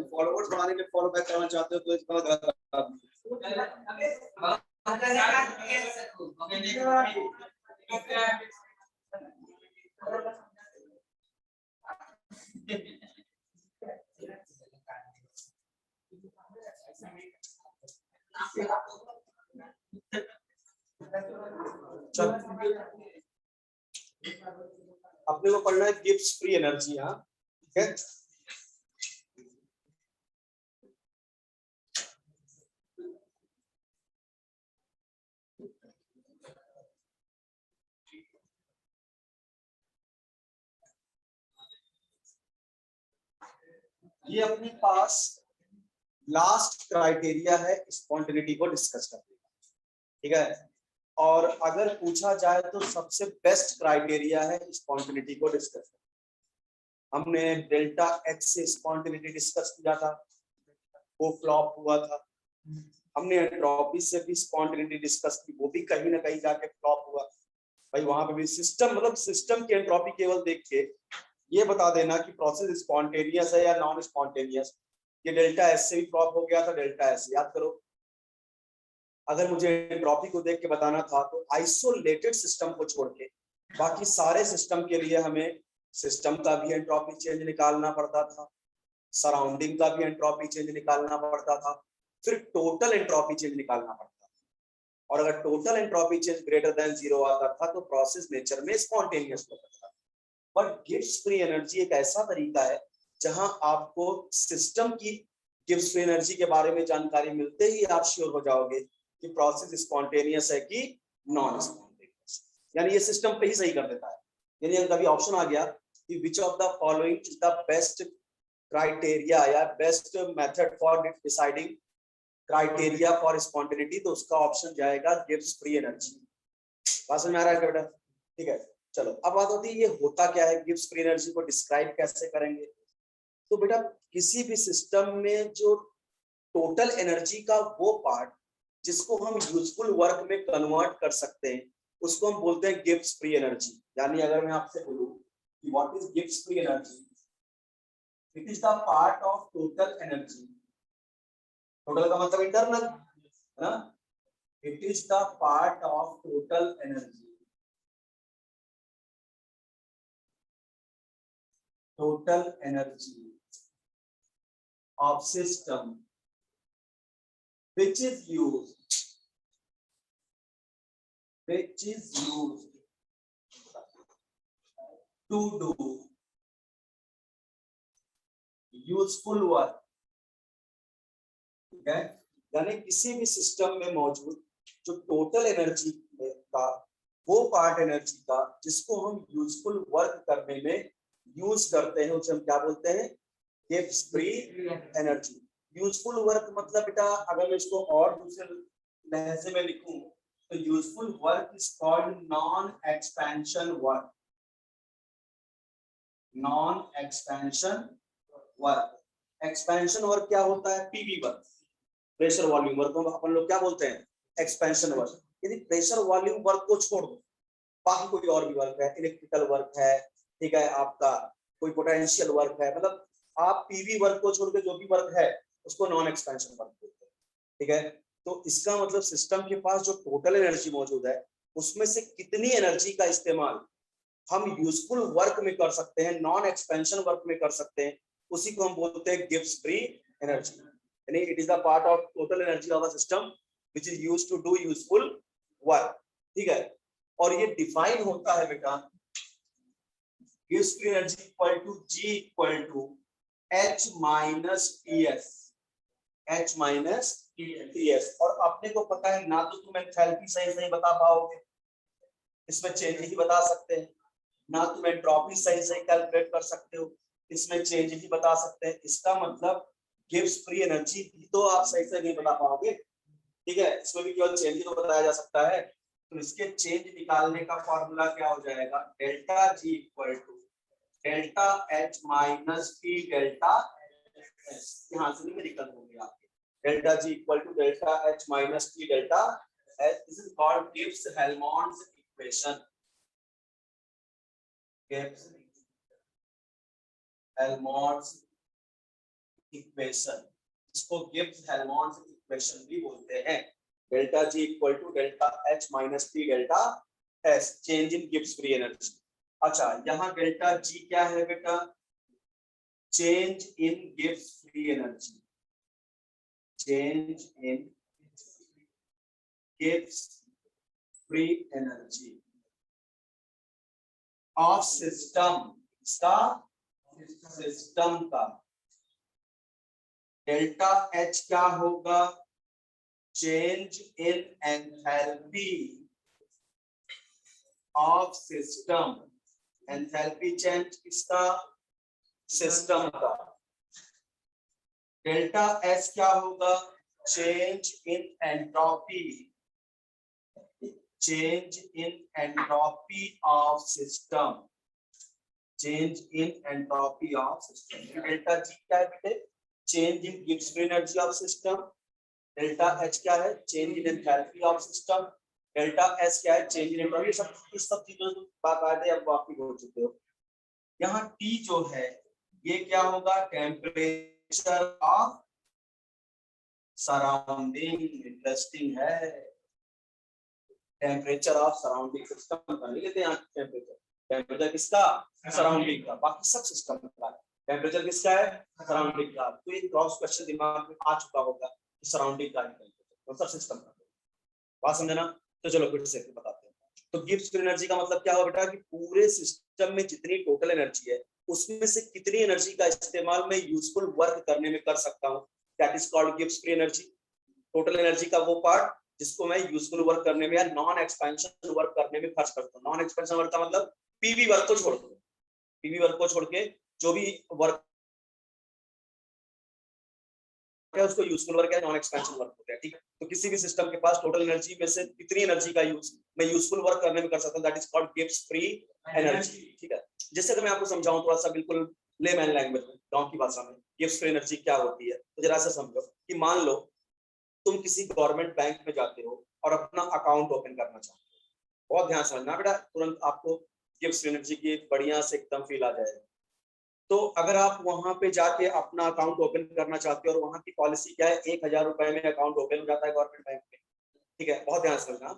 Followers बढ़ाने के follow back करना चाहते हो तो इसका गलत अपने को पढ़ना है गिब्स फ्री एनर्जी। हाँ ठीक है, ये अपने पास लास्ट क्राइटेरिया है स्पॉन्टेनिटी को डिस्कस करने का, ठीक है। और अगर पूछा जाए तो सबसे बेस्ट क्राइटेरिया है स्पॉन्टेनिटी को डिस्कस करना। हमने डेल्टा एच से स्पॉन्टेनिटी डिस्कस किया था, वो फ्लॉप हुआ था। हमने एंट्रोपी से भी स्पॉन्टेनिटी डिस्कस की, वो भी कहीं ना कहीं जाके फ्लॉप हुआ। भाई वहां पे भी सिस्टम, मतलब सिस्टम की एंट्रोपी केवल देख के ये बता देना कि प्रोसेस स्पॉन्टेनियस है या नॉन स्पॉन्टेनियस। ये डेल्टा एस से भी फ्लॉप हो गया था, डेल्टा एस याद करो। अगर मुझे एंट्रोपी को देख के बताना था तो आइसोलेटेड सिस्टम को छोड़ के बाकी सारे सिस्टम के लिए हमें सिस्टम का भी एंट्रोपी चेंज निकालना पड़ता था, सराउंडिंग का भी एंट्रोपी चेंज निकालना पड़ता था, फिर टोटल एंट्रोपी चेंज निकालना पड़ता था। और अगर total entropy change greater than 0 आता था तो प्रोसेस नेचर में स्पॉन्टेनियस होता था। बट गिब्स फ्री एनर्जी एक ऐसा तरीका है जहां आपको सिस्टम की गिब्स फ्री एनर्जी के बारे में जानकारी मिलते ही आप श्योर हो जाओगे कि प्रोसेस स्पॉन्टेनियस है कि नॉन स्पॉन्टेनियस। यानी ये सिस्टम पे ही सही कर देता है। यानी अगर कभी ऑप्शन आ गया कि which of the following is the best criteria या best method for deciding criteria for spontaneity, तो उसका ऑप्शन जाएगा गिब्स फ्री एनर्जी। बात समझ में आ रहा है बेटा? ठीक है, चलो अब बात होती है ये होता क्या है, गिब्स फ्री एनर्जी को डिस्क्राइब कैसे करेंगे। तो बेटा किसी भी सिस्टम में जो टोटल एनर्जी का वो पार्ट जिसको हम यूजफुल वर्क में कन्वर्ट कर सकते हैं उसको हम बोलते हैं गिब्स फ्री एनर्जी। यानी अगर मैं आपसे बोलूं कि what is Gibbs free energy, it is the part of total energy. Total का मतलब इंटरनल है ना, it is the part of total energy, total energy of system which is used to do useful work। ठीक है, यानी किसी भी system में मौजूद जो टोटल एनर्जी का वो पार्ट एनर्जी का जिसको हम यूजफुल वर्क करने में यूज करते हैं उसे हम क्या बोलते हैं, Gibbs free energy. Useful work मतलब बेटा अगर मैं इसको और दूसरे लहजे में लिखूं तो useful work is called non expansion work. Non expansion work, expansion work क्या होता है, PV work, pressure volume work को अपन लोग क्या बोलते हैं, एक्सपेंशन वर्क। यदि प्रेशर वॉल्यूम वर्क को छोड़ दो बाकी कोई और भी वर्क है, इलेक्ट्रिकल वर्क है, ठीक है, आपका कोई पोटेंशियल वर्क है, मतलब आप पीवी वर्क को छोड़ के जो भी वर्क है उसको नॉन एक्सपेंशन वर्क बोलते हैं। ठीक है, तो इसका मतलब सिस्टम के पास जो टोटल एनर्जी मौजूद है उसमें से कितनी एनर्जी का इस्तेमाल हम यूजफुल वर्क में कर सकते हैं, नॉन एक्सपेंशन वर्क में कर सकते हैं, उसी को हम बोलते हैं गिब्स फ्री एनर्जी। यानी it is the part of total energy of a system which is used to do useful work. ठीक है, और ये डिफाइन होता है बेटा Gibbs free energy equal to G equal to H minus Ts, H minus Ts। और अपने को पता है ना तो तुम एंथैल्पी सही सही बता पाओगे, इसमें चेंज ही बता सकते हैं, ना तुम एंट्रोपी सही सही कैलकुलेट कर सकते हो, इसमें चेंज ही बता सकते हैं। इसका मतलब गिब्स फ्री एनर्जी तो आप सही से नहीं बता पाओगे। ठीक है, इसमें भी केवल चेंज ही तो बताया जा सकता है। तो इसके चेंज निकालने का फॉर्मूला क्या हो जाएगा, delta ji equal to delta H minus P delta S. यहाँ से न्यूमेरिकल हो गया आपके, delta ji equal to delta H minus P delta this is called Gibbs-Helmholtz equation. Gibbs-Helmholtz equation, इसको गिब्स-हेल्महोल्ट्ज इक्वेशन भी बोलते हैं। Delta ji equal to delta H minus T delta S, change in Gibbs free energy. अच्छा, यहाँ delta G क्या है बेटा? Change in Gibbs free energy, change in Gibbs free energy of system, इसका system का। डेल्टा एच क्या होगा? Change in enthalpy of system, enthalpy change किसका? सिस्टम का। डेल्टा एस क्या होगा? Change in entropy, change in entropy of system, change in entropy of system. Delta G क्या है बेटे? Change in Gibbs free energy of system. Delta H क्या है? Change in enthalpy of system. Delta S क्या है? Change in entropy. सब चीजों बाकायदे अब वापिस हो चुके हो। यहाँ टी जो है ये क्या होगा? Temperature of surrounding. इंटरेस्टिंग है, टेम्परेचर ऑफ सराउंडिंग सिस्टम का नहीं लेते यहाँ टेम्परेचर। टेम्परेचर किसका? सराउंडिंग का। बाकी सब सिस्टम का। टेम्परेचर किसका है? सराउंडिंग का। तो ये क्रॉस क्वेश्चन दिमाग में आ चुका होगा कि सराउंडिंग का टेम्परेचर, सब सिस्टम का। बात समझे ना? तो चलो फिर से बताते हैं। तो गिब्स फ्री एनर्जी का मतलब क्या होगा बेटा? कि पूरे सिस्टम में जितनी टोटल एनर्जी है उसमें से कितनी एनर्जी का इस्तेमाल मैं यूजफुल वर्क करने में कर सकता हूँ, that is called Gibbs free energy. Total energy का वो पार्ट जिसको मैं यूजफुल वर्क करने में या नॉन एक्सपेंशन वर्क करने में खर्च करता हूँ। नॉन एक्सपेंशन वर्क का मतलब पीवी वर्क को छोड़ के, पीवी वर्क को छोड़ के जो भी वर्क है उसको यूजफुल वर्क है, नॉन एक्सपेंशन वर्क होता है। ठीक है, तो किसी भी सिस्टम के पास टोटल एनर्जी में से कितनी एनर्जी का यूज मैं यूजफुल वर्क करने में कर सकता हूँ, that is called Gibbs free energy. ठीक है, जिससे अगर मैं आपको समझाऊं थोड़ा सा बिल्कुल लेमैन लैंग्वेज में, गांव की भाषा में, गिब्स फ्री एनर्जी क्या होती है, तो जरा सा समझो कि मान लो तुम किसी गवर्नमेंट बैंक में जाते हो और अपना अकाउंट ओपन करना चाहते हो। बहुत ध्यान समझना बेटा, तुरंत आपको गिब्स फ्री एनर्जी की बढ़िया से एकदम फील आ जाएगा। तो अगर आप वहां पे जाके अपना अकाउंट ओपन करना चाहते हो और वहां की पॉलिसी क्या है, 1000 रुपए में अकाउंट ओपन हो जाता है गवर्नमेंट बैंक में। ठीक है, बहुत ध्यान समझना।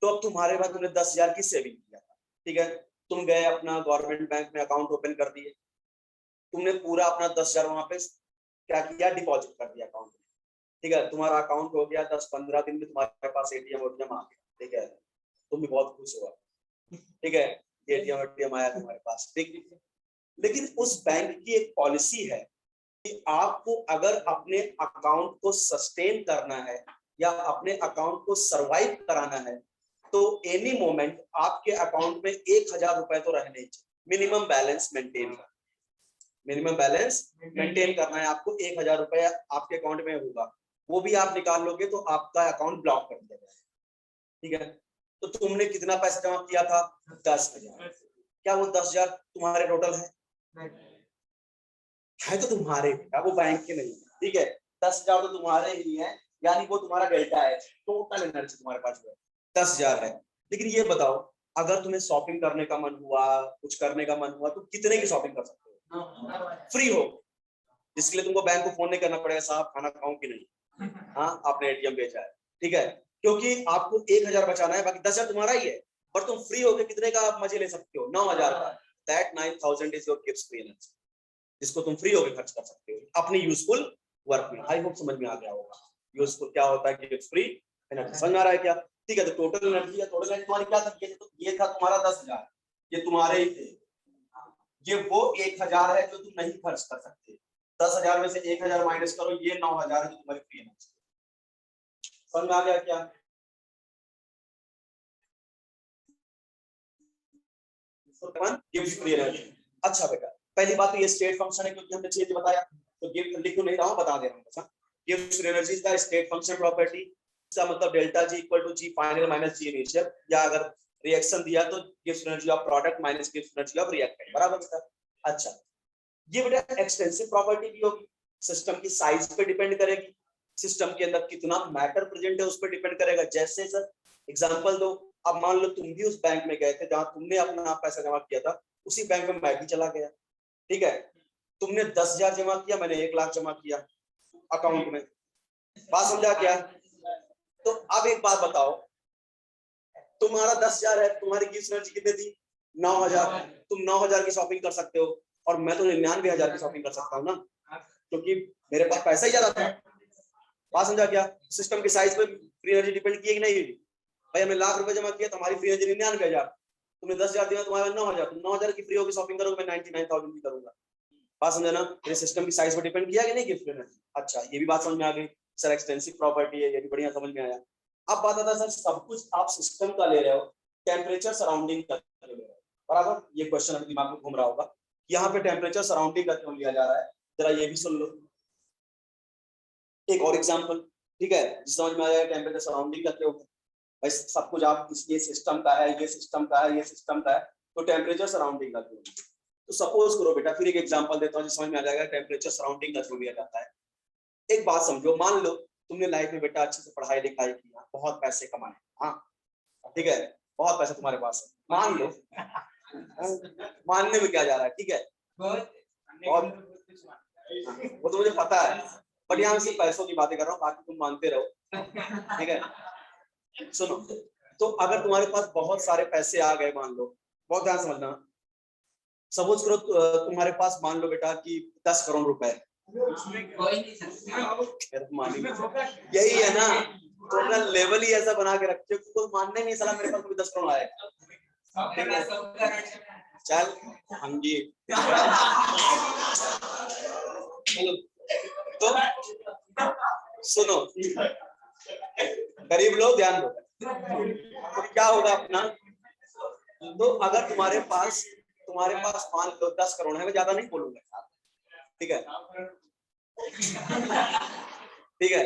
तो अब तुम्हारे पास तुमने 10,000 की सेविंग किया था। ठीक है, तुम गए अपना गवर्नमेंट बैंक में अकाउंट ओपन कर दिए, तुमने पूरा अपना 10,000 वहां पे क्या किया? डिपॉजिट कर दिया अकाउंट में। ठीक है, तुम्हारा अकाउंट हो गया, 10-15 दिन में तुम्हारे पास एटीएम आ गया। ठीक है, तुम भी बहुत खुश हुआ। ठीक है, एटीएम आया तुम्हारे पास। ठीक, लेकिन उस बैंक की एक पॉलिसी है कि आपको अगर अपने अकाउंट को सस्टेन करना है या अपने अकाउंट को सरवाइव कराना है तो एनी मोमेंट आपके अकाउंट में 1000 रुपए तो रहने चाहिए। मिनिमम बैलेंस मेंटेन करना, मिनिमम बैलेंस मेंटेन करना है आपको। 1000 रुपए आपके अकाउंट में होगा, वो भी आप निकाल लोगे तो आपका अकाउंट ब्लॉक कर दिया जाएगा। ठीक है, तो तुमने कितना पैसा जमा किया था? 10,000। क्या वो 10,000 तुम्हारे टोटल है? है तो तुम्हारे बेटा, वो बैंक के नहीं। ठीक है, 10,000 तो तुम्हारे ही है, यानी वो तुम्हारा डेल्टा है। टोटल एनर्जी तुम्हारे पास 10,000 है। लेकिन ये बताओ, अगर तुम्हें शॉपिंग करने का मन हुआ, कुछ करने का मन हुआ, तो कितने की शॉपिंग कर सकते हो? फ्री हो, जिसके लिए तुमको बैंक को फोन नहीं करना पड़ेगा, साहब खाना खाऊं कि नहीं, हाँ आपने एटीएम भेजा है। ठीक है, क्योंकि आपको 1000 बचाना है, बाकी 10,000 तुम्हारा ही है, पर तुम फ्री होकर कितने का आप मजे ले सकते हो? 9,000 का। That 9,000 is your Gibbs free energy, जिसको तुम फ्री होकर खर्च कर सकते हो अपनी यूजफुल वर्क में। आई होप समझ में आ गया होगा यूजफुल क्या होता है, गिब्स फ्री एनर्जी। समझ आ रहा है क्या? ठीक है, तो टोटल एनर्जी या टोटल एनर्जी तुम्हारी क्या थी? ये था तुम्हारा 10,000, ये तुम्हारे ही थे। ये वो 1000 है जो तुम नहीं खर्च कर सकते। 10,000 में से 1000 माइनस करो, ये 9,000 है जो तुम्हारी फ्री एनर्जी। समझ में आ गया क्या? Gibbs free energy. अच्छा बेटा, पहली बात तो ये स्टेट फंक्शन है, क्योंकि हमने चीज बताया, तो गिव लिख नहीं रहा हूं, बता दे रहा हूं। अच्छा, गिब्स फ्री एनर्जी का स्टेट फंक्शन प्रॉपर्टी, इसका मतलब delta ji equal to G final minus G initial, या अगर रिएक्शन दिया तो Gibbs energy of product minus Gibbs energy of reactant, बराबर बेटा? अच्छा, ये बेटा एक्सटेंसिव प्रॉपर्टी भी होगी, सिस्टम की साइज पे डिपेंड करेगी। सिस्टम के अंदर कितना मैटर प्रेजेंट है उस पर डिपेंड करेगा। जैसे सर एग्जांपल दो, अब मान लो तुम भी उस बैंक में गए थे जहां तुमने अपना पैसा जमा किया था, उसी बैंक में मैं भी चला गया, ठीक है, तुमने 10,000 जमा किया, मैंने 1,00,000 जमा किया अकाउंट में, बात समझा क्या? तो अब एक बात बताओ, तुम्हारा 10,000 है, तुम्हारी गिफ्ट एनर्जी कितनी थी? 9,000। तुम 9,000 की शॉपिंग कर सकते हो और मैं तो 99,000 की शॉपिंग कर सकता हूँ ना, क्योंकि मेरे पास पैसा ही ज्यादा था। बात समझा क्या? सिस्टम के साइज पे फ्री एनर्जी डिपेंड की है कि नहीं? भाई हमने ₹1,00,000 जमा किया, तुम्हारी फ्री एनर्जी 99,000, तुमने 10,000 दिया, तुम्हारा 9,000, तुम 9,000 की फ्री होगी शॉपिंग करोगे, मैं 99,000 की करूंगा। बात समझा ना? ये सिस्टम की साइज पर डिपेंड किया कि नहीं गिफ्ट एनर्जी। अच्छा, ये भी बात समझ में आ गई सर, एक्सटेंसिव प्रॉपर्टी है, ये भी बढ़िया समझ में आया। अब बात आता है सर, सब कुछ आप सिस्टम का ले रहे हो, टेम्परेचर सराउंडिंग का ले रहे हो, बराबर? ये क्वेश्चन अभी दिमाग में घूम रहा होगा, यहाँ पे टेम्परेचर सराउंडिंग का क्यों लिया जा रहा है, जरा ये भी सुन लो। एक और एग्जांपल, ठीक है, समझ में आ जाएगा टेम्परेचर सराउंडिंग का क्यों। भाई सब कुछ आप ये सिस्टम का है, ये सिस्टम का है, ये सिस्टम का है, तो टेम्परेचर सराउंडिंग का क्यों? तो सपोज करो बेटा, फिर एक एग्जांपल देता हूँ, समझ में आ जाएगा टेम्परेचर सराउंडिंग का क्यों लिया जाता है। एक बात समझो, मान लो तुमने लाइफ में बेटा अच्छे से पढ़ाई लिखाई किया, बहुत पैसे कमाए, हाँ ठीक है, बहुत पैसा तुम्हारे पास है, मान लो मानने में क्या जा रहा है, ठीक है, बहुत, वो तो मुझे पता है, बट यहाँ सिर्फ पैसों की बातें कर रहा हूँ, बाकी तुम मानते रहो, ठीक है। सुनो, तो अगर तुम्हारे पास बहुत सारे पैसे आ गए, मान लो, बहुत ध्यान समझना, सपोज करो तुम्हारे पास मान लो बेटा कि 10 करोड़ रुपए, यही है ना, तो अपना लेवल ही ऐसा बना के रखते हो कि कोई मानने नहीं साला मेरे पास कोई 10 करोड़ आएगा, चल हम जी। तो सुनो गरीब लोग, ध्यान दो, तो क्या होगा अपना, तो अगर तुम्हारे पास मान लो 10 करोड़ है, मैं ज्यादा नहीं बोलूंगा, ठीक है, ठीक है,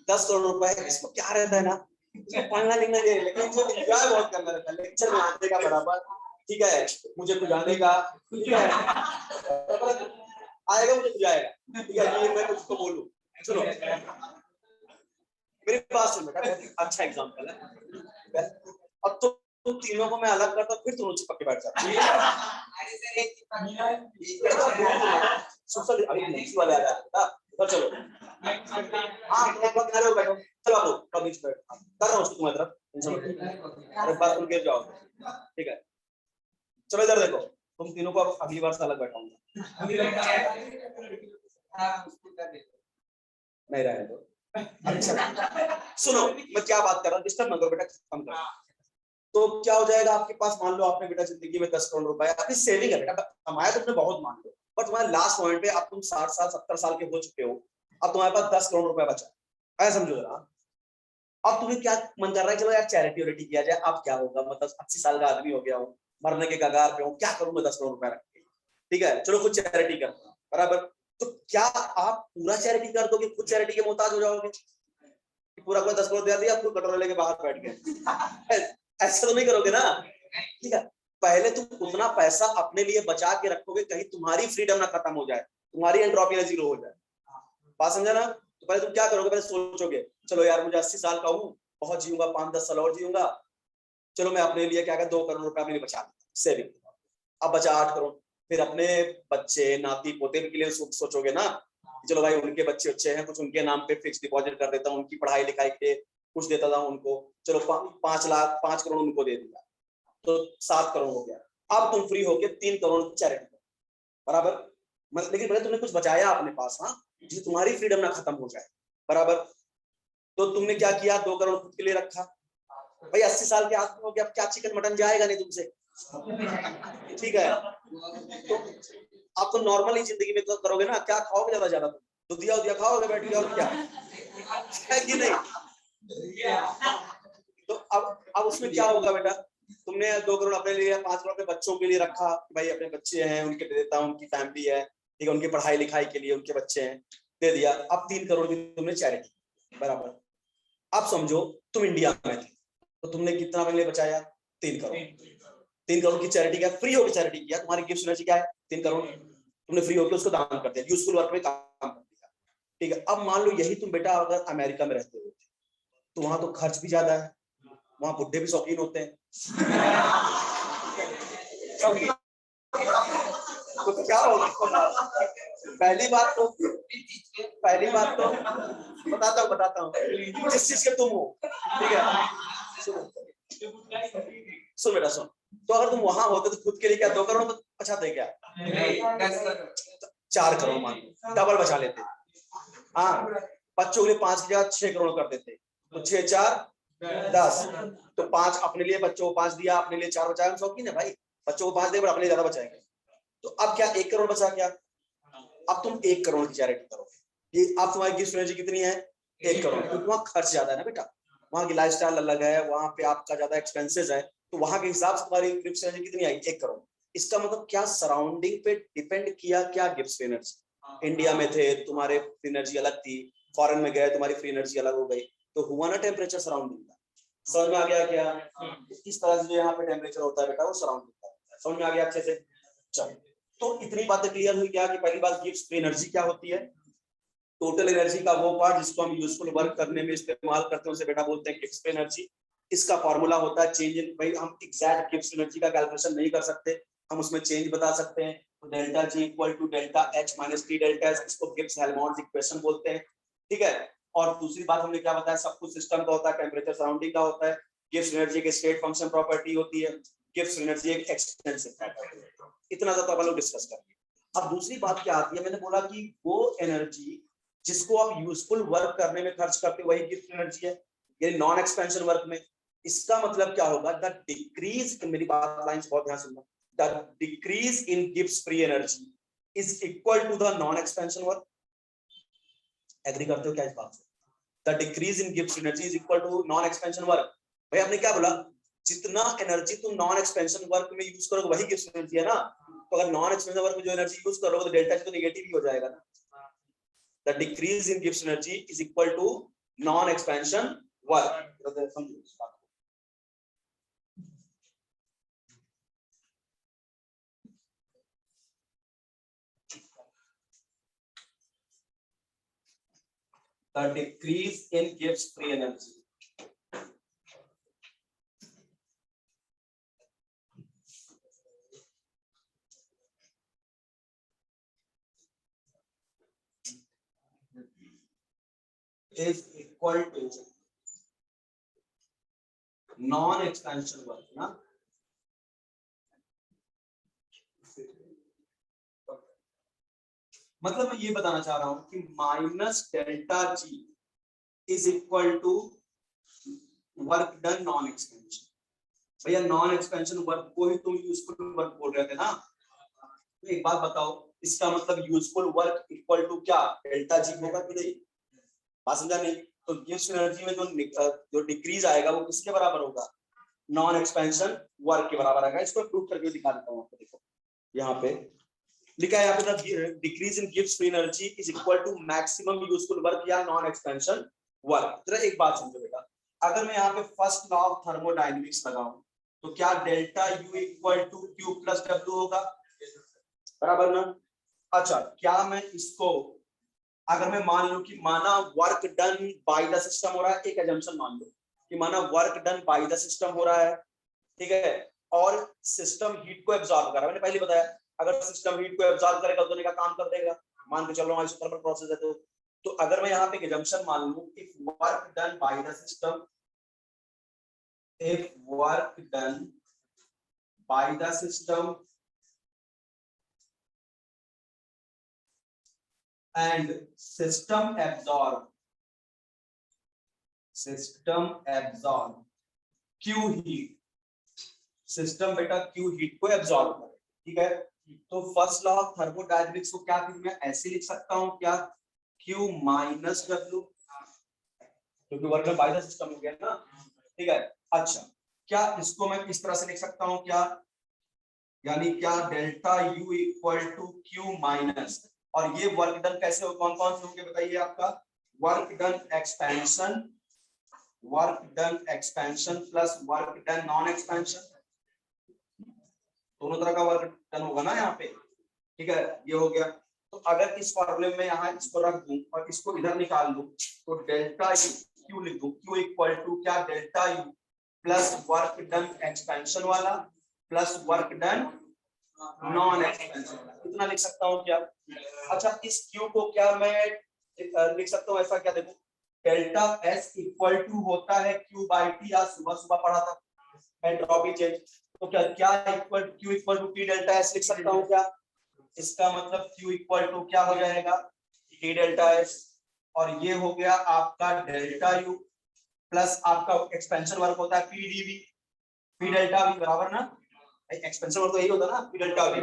10 करोड़ रुपए, इसको क्या रहता है ना, पढ़ना लिखना नहीं, लेकिन मुझे एंजॉय बहुत करना रहता है, लेक्चर में आने का बराबर, ठीक है, मुझे बुझाने का, ठीक है, आएगा मुझे बुझाएगा, ठीक है, ये मैं कुछ तो बोलूं। सुनो मेरी बात सुन बेटा, बहुत अच्छा एग्जांपल है, अब तो तुम तीनों को मैं अलग करता हूं, फिर तुम चिपक के बैठ जाते वाले आ जाता, चलो हाँ बैठो, चलो आप लोग बीच बैठ कर रहा हूँ तुम्हारी तरफ, अरे बात तुम गिर जाओ, ठीक है, चलो इधर देखो, तुम तीनों को अगली बार से अलग बैठाऊंगा, नहीं रहे तो अच्छा। सुनो मैं क्या बात कर रहा हूँ, डिस्टर्ब मत करो बेटा, खत्म करो। तो क्या हो जाएगा आपके पास, मान लो आपने बेटा जिंदगी में 10 करोड़ रुपए आपकी सेविंग है बेटा, कमाया तुमने बहुत, मान लो, पर तुम्हारे लास्ट पॉइंट पे अब तुम 60 साल 70 साल के हो चुके हो, अब तुम्हारे पास 10 करोड़ रुपए बचा, ऐसा समझो जरा। अब तुम्हें क्या मन कर रहा है, चलो यार चैरिटी वैरिटी किया जाए, अब क्या होगा, मतलब 80 साल का आदमी हो गया हूँ, मरने के कगार पे हूँ, क्या करूँ मैं 10 करोड़ रुपए रख के, ठीक है, चलो कुछ चैरिटी करता हूँ, बराबर। तो क्या आप पूरा चैरिटी कर दोगे, खुद चैरिटी के मोहताज हो जाओगे, पूरा कोई 10 करोड़ दे दिया, खुद कटोरा लेके बाहर बैठ गए, ऐसा तो नहीं करोगे ना, ठीक है। पहले तुम उतना पैसा अपने लिए बचा के रखोगे, कहीं तुम्हारी फ्रीडम ना खत्म हो जाए, तुम्हारी एंट्रोपी ना जीरो हो जाए, बात समझा ना। तो पहले तुम क्या करोगे, पहले सोचोगे, चलो यार मुझे 80 साल का हूँ, बहुत जीऊंगा, 5-10 साल और जीऊंगा, चलो मैं अपने लिए क्या क्या 2 करोड़ रुपए अपने लिए बचा सेविंग, अब बचा 8 करोड़, फिर अपने बच्चे नाती पोते के लिए सोचोगे ना, चलो भाई उनके बच्चे अच्छे हैं, कुछ उनके नाम पे फिक्स डिपॉजिट कर देता हूँ, उनकी पढ़ाई लिखाई के कुछ देता था उनको, चलो 5 करोड़ उनको दे दिया, तो 7 करोड़ हो गया। अब तुम फ्री होके 3 करोड़ चैरिटी, बराबर, लेकिन पहले तुमने कुछ बचाया अपने पास, हाँ, जिससे तुम्हारी फ्रीडम ना खत्म हो जाए, बराबर। तो तुमने क्या किया, 2 करोड़ खुद के लिए रखा, भाई 80 साल के आदमी हो गया, अब क्या चिकन मटन जाएगा नहीं तुमसे, ठीक है, तो आप तो नॉर्मल ही जिंदगी में तो करोगे ना, क्या खाओगे ज्यादा ज्यादा, दुधिया उधिया खाओगे बैठ के, और क्या है कि नहीं। तो अब उसमें क्या होगा बेटा, तुमने 2 करोड़ अपने लिए, 5 करोड़ अपने बच्चों के लिए रखा, भाई अपने बच्चे हैं उनके दे देता हूँ, उनकी फैमिली है, ठीक है, उनकी पढ़ाई लिखाई के लिए उनके बच्चे हैं, दे दिया। अब 3 करोड़ की तुमने चैरिटी, बराबर। अब समझो तुम इंडिया में थे, तो तुमने कितना अपने लिए बचाया, 3 करोड़, 3 करोड़ की चैरिटी क्या, फ्री होकर चैरिटी किया, तुम्हारी गिफ्ट एनर्जी क्या है, 3 करोड़, तुमने फ्री होकर उसको दान कर दिया, यूजफुल वर्क में काम कर दिया। ठीक है, अब मान लो यही तुम बेटा अगर अमेरिका में रहते हो तो वहां तो खर्च भी ज्यादा है, वहां बुड्ढे भी शौकीन होते हैं। तो क्या होगा? पहली बात तो बताता हूँ जिस चीज के तुम हो, ठीक है, सुन बेटा सुन। तो अगर तुम वहां होते तो खुद के लिए क्या 2 करोड़ बचाते क्या? 4 करोड़ मान लो, डबल बचा लेते। हाँ, बच्चों के लिए 5 की जगह 6 करोड़ कर देते, तो 6 4 10, तो 5 अपने लिए, बच्चों को 5 दिया, अपने लिए 4 बचाया। हम शौकीन है भाई, बच्चों को 5 दे पर अपने ज्यादा बचाएंगे। तो अब क्या 1 करोड़ बचा क्या? अब तुम 1 करोड़ की चैरिटी करो। ये अब तुम्हारी गिफ्ट एनर्जी कितनी है? 1 करोड़। क्योंकि वहां खर्च ज्यादा है ना बेटा, वहां की लाइफस्टाइल अलग है, वहां पे आपका ज्यादा एक्सपेंसेस है, तो वहां के हिसाब से तुम्हारी गिफ्ट एनर्जी कितनी आई? 1 करोड़। इसका मतलब क्या सराउंडिंग पे डिपेंड किया क्या गिफ्ट एनर्जी। इंडिया में थे तुम्हारे एनर्जी अलग थी, फॉरेन में गए तुम्हारी फ्री एनर्जी अलग हो गई, तो हुआ ना टेम्परेचर सराउंडिंग का। समझ में आ गया क्या? इस तरह से जो यहाँ पे टेम्परेचर होता है बेटा वो सराउंडिंग का। समझ में आ गया अच्छे से? चलो, तो इतनी बातें क्लियर हुई क्या कि पहली बात गिफ्ट एनर्जी क्या होती है? टोटल एनर्जी का वो पार्ट जिसको हम यूजफुल वर्क करने में इस्तेमाल करते हैं उसे बेटा बोलते हैं गिफ्ट एनर्जी। इसका फॉर्मूला होता है चेंज इन, भाई हम एग्जैक्ट गिफ्ट एनर्जी का कैलकुलेशन नहीं कर सकते, हम उसमें चेंज बता सकते हैं। तो delta ji equal to delta H minus T delta S, इसको गिब्स हेल्महोल्ट्ज इक्वेशन बोलते हैं। ठीक है, और दूसरी बात हमने क्या बताया, सब कुछ सिस्टम का होता है, टेम्परेचर सराउंडिंग का होता है, गिब्स एनर्जी के स्टेट फंक्शन प्रॉपर्टी होती है, गिब्स एनर्जी एक एक्सटेंसिव फैक्टर है। इतना ज्यादा अपन लोग डिस्कस करेंगे। अब दूसरी बात क्या आती है, मैंने बोला कि वो एनर्जी जिसको आप यूजफुल वर्क करने में खर्च करते हो वही गिफ्ट एनर्जी है, यानी नॉन एक्सपेंशन वर्क में। इसका मतलब क्या होगा, द डिक्रीज, मेरी बात लाइंस बहुत ध्यान सुनना, the decrease in Gibbs free energy is equal to the non expansion work. Agree करते हो क्या इस बात से? The decrease in Gibbs energy is equal to non expansion work. भाई आपने क्या बोला, जितना एनर्जी तुम नॉन एक्सपेंशन वर्क में यूज करोगे वही गिब्स एनर्जी है ना। तो अगर नॉन एक्सपेंशन वर्क में जो एनर्जी यूज करोगे तो डेल्टा जी तो नेगेटिव ही हो जाएगा ना। The decrease in Gibbs energy is equal to non-expansion work. The decrease in Gibbs free energy is equal to non-expansion work ना। मतलब मैं ये बताना चाह रहा हूं कि minus delta ji is equal to work done non expansion. भैया नॉन एक्सपेंशन वर्क को ही तुम यूजफुल वर्क बोल रहे थे ना। तो एक बात बताओ, इसका मतलब यूजफुल वर्क इक्वल टू क्या, डेल्टा जी होगा कि नहीं? बात समझा नहीं? तो गिब्स एनर्जी में जो डिक्रीज आएगा वो किसके बराबर होगा? नॉन एक्सपेंशन वर्क के बराबर आएगा। इसको प्रूव करके दिखा देता हूं आपको। देखो यहाँ पे लिखा है, यहाँ पे decrease in Gibbs free energy is equal to maximum useful work या नॉन एक्सपेंशन वर्क। जरा एक बात समझो बेटा, अगर मैं यहाँ पे फर्स्ट लॉ ऑफ थर्मोडायनेमिक्स लगाऊं तो क्या delta U equal to Q plus W होगा, बराबर ना? अच्छा, क्या मैं इसको अगर मैं मान लूं कि माना work done by the system हो रहा है, एक एजम्पशन मान लो कि माना work done by the system हो रहा है, ठीक है, और सिस्टम हीट को एब्जॉर्ब कर रहा है। मैंने पहले बताया अगर सिस्टम हीट को एब्जॉर्ब करेगा तो का काम कर देगा, मान के चल रहा हूं थर्मल प्रोसेस है। तो अगर मैं यहाँ पे एक एजम्पशन मान लूं, if work done by the system, if work done by the system and system absorb Q heat, system बेटा Q हीट को एब्जॉर्ब करे, ठीक है। तो फर्स्ट लॉ ऑफ थर्मोडायनेमिक्स को क्या फिर मैं ऐसे लिख सकता हूं क्या, Q माइनस W, क्योंकि वर्क बाय द सिस्टम हो गया ना, ठीक है। अच्छा, क्या इसको मैं इस तरह से लिख सकता हूं क्या, यानी क्या delta U equal to Q minus, और ये वर्क डन कैसे हो, कौन कौन से होंगे बताइए आपका, work done expansion plus work done non expansion, दोनों तरह का वर्क डन होगा ना यहाँ पे, ठीक है। ये हो गया, तो अगर इस फॉर्मूले में यहाँ इसको रख दूं और इसको इधर निकाल दूं तो डेल्टा यू क्यू लिख दूं, क्यू इक्वल टू क्या, delta you plus work done expansion वाला plus work done non expansion वाला, कितना लिख सकता हूँ क्या। अच्छा इस क्यू को क्या मैं लिख सकता हूँ ऐसा, क्या देखो डेल्टा एस इक्वल टू होता है क्यू बाई टी, आज सुबह सुबह पढ़ा था एंट्रोपी चेंज, तो क्या क्या equal Q equal to T delta S लिख सकता हूँ क्या। इसका मतलब Q इक्वल टू क्या हो जाएगा, टी डेल्टा एस, और ये हो गया आपका डेल्टा यू प्लस आपका एक्सपेंशन वर्क होता है P dV, P delta V बराबर ना, एक्सपेंशन वर्क तो यही होता है ना, P delta V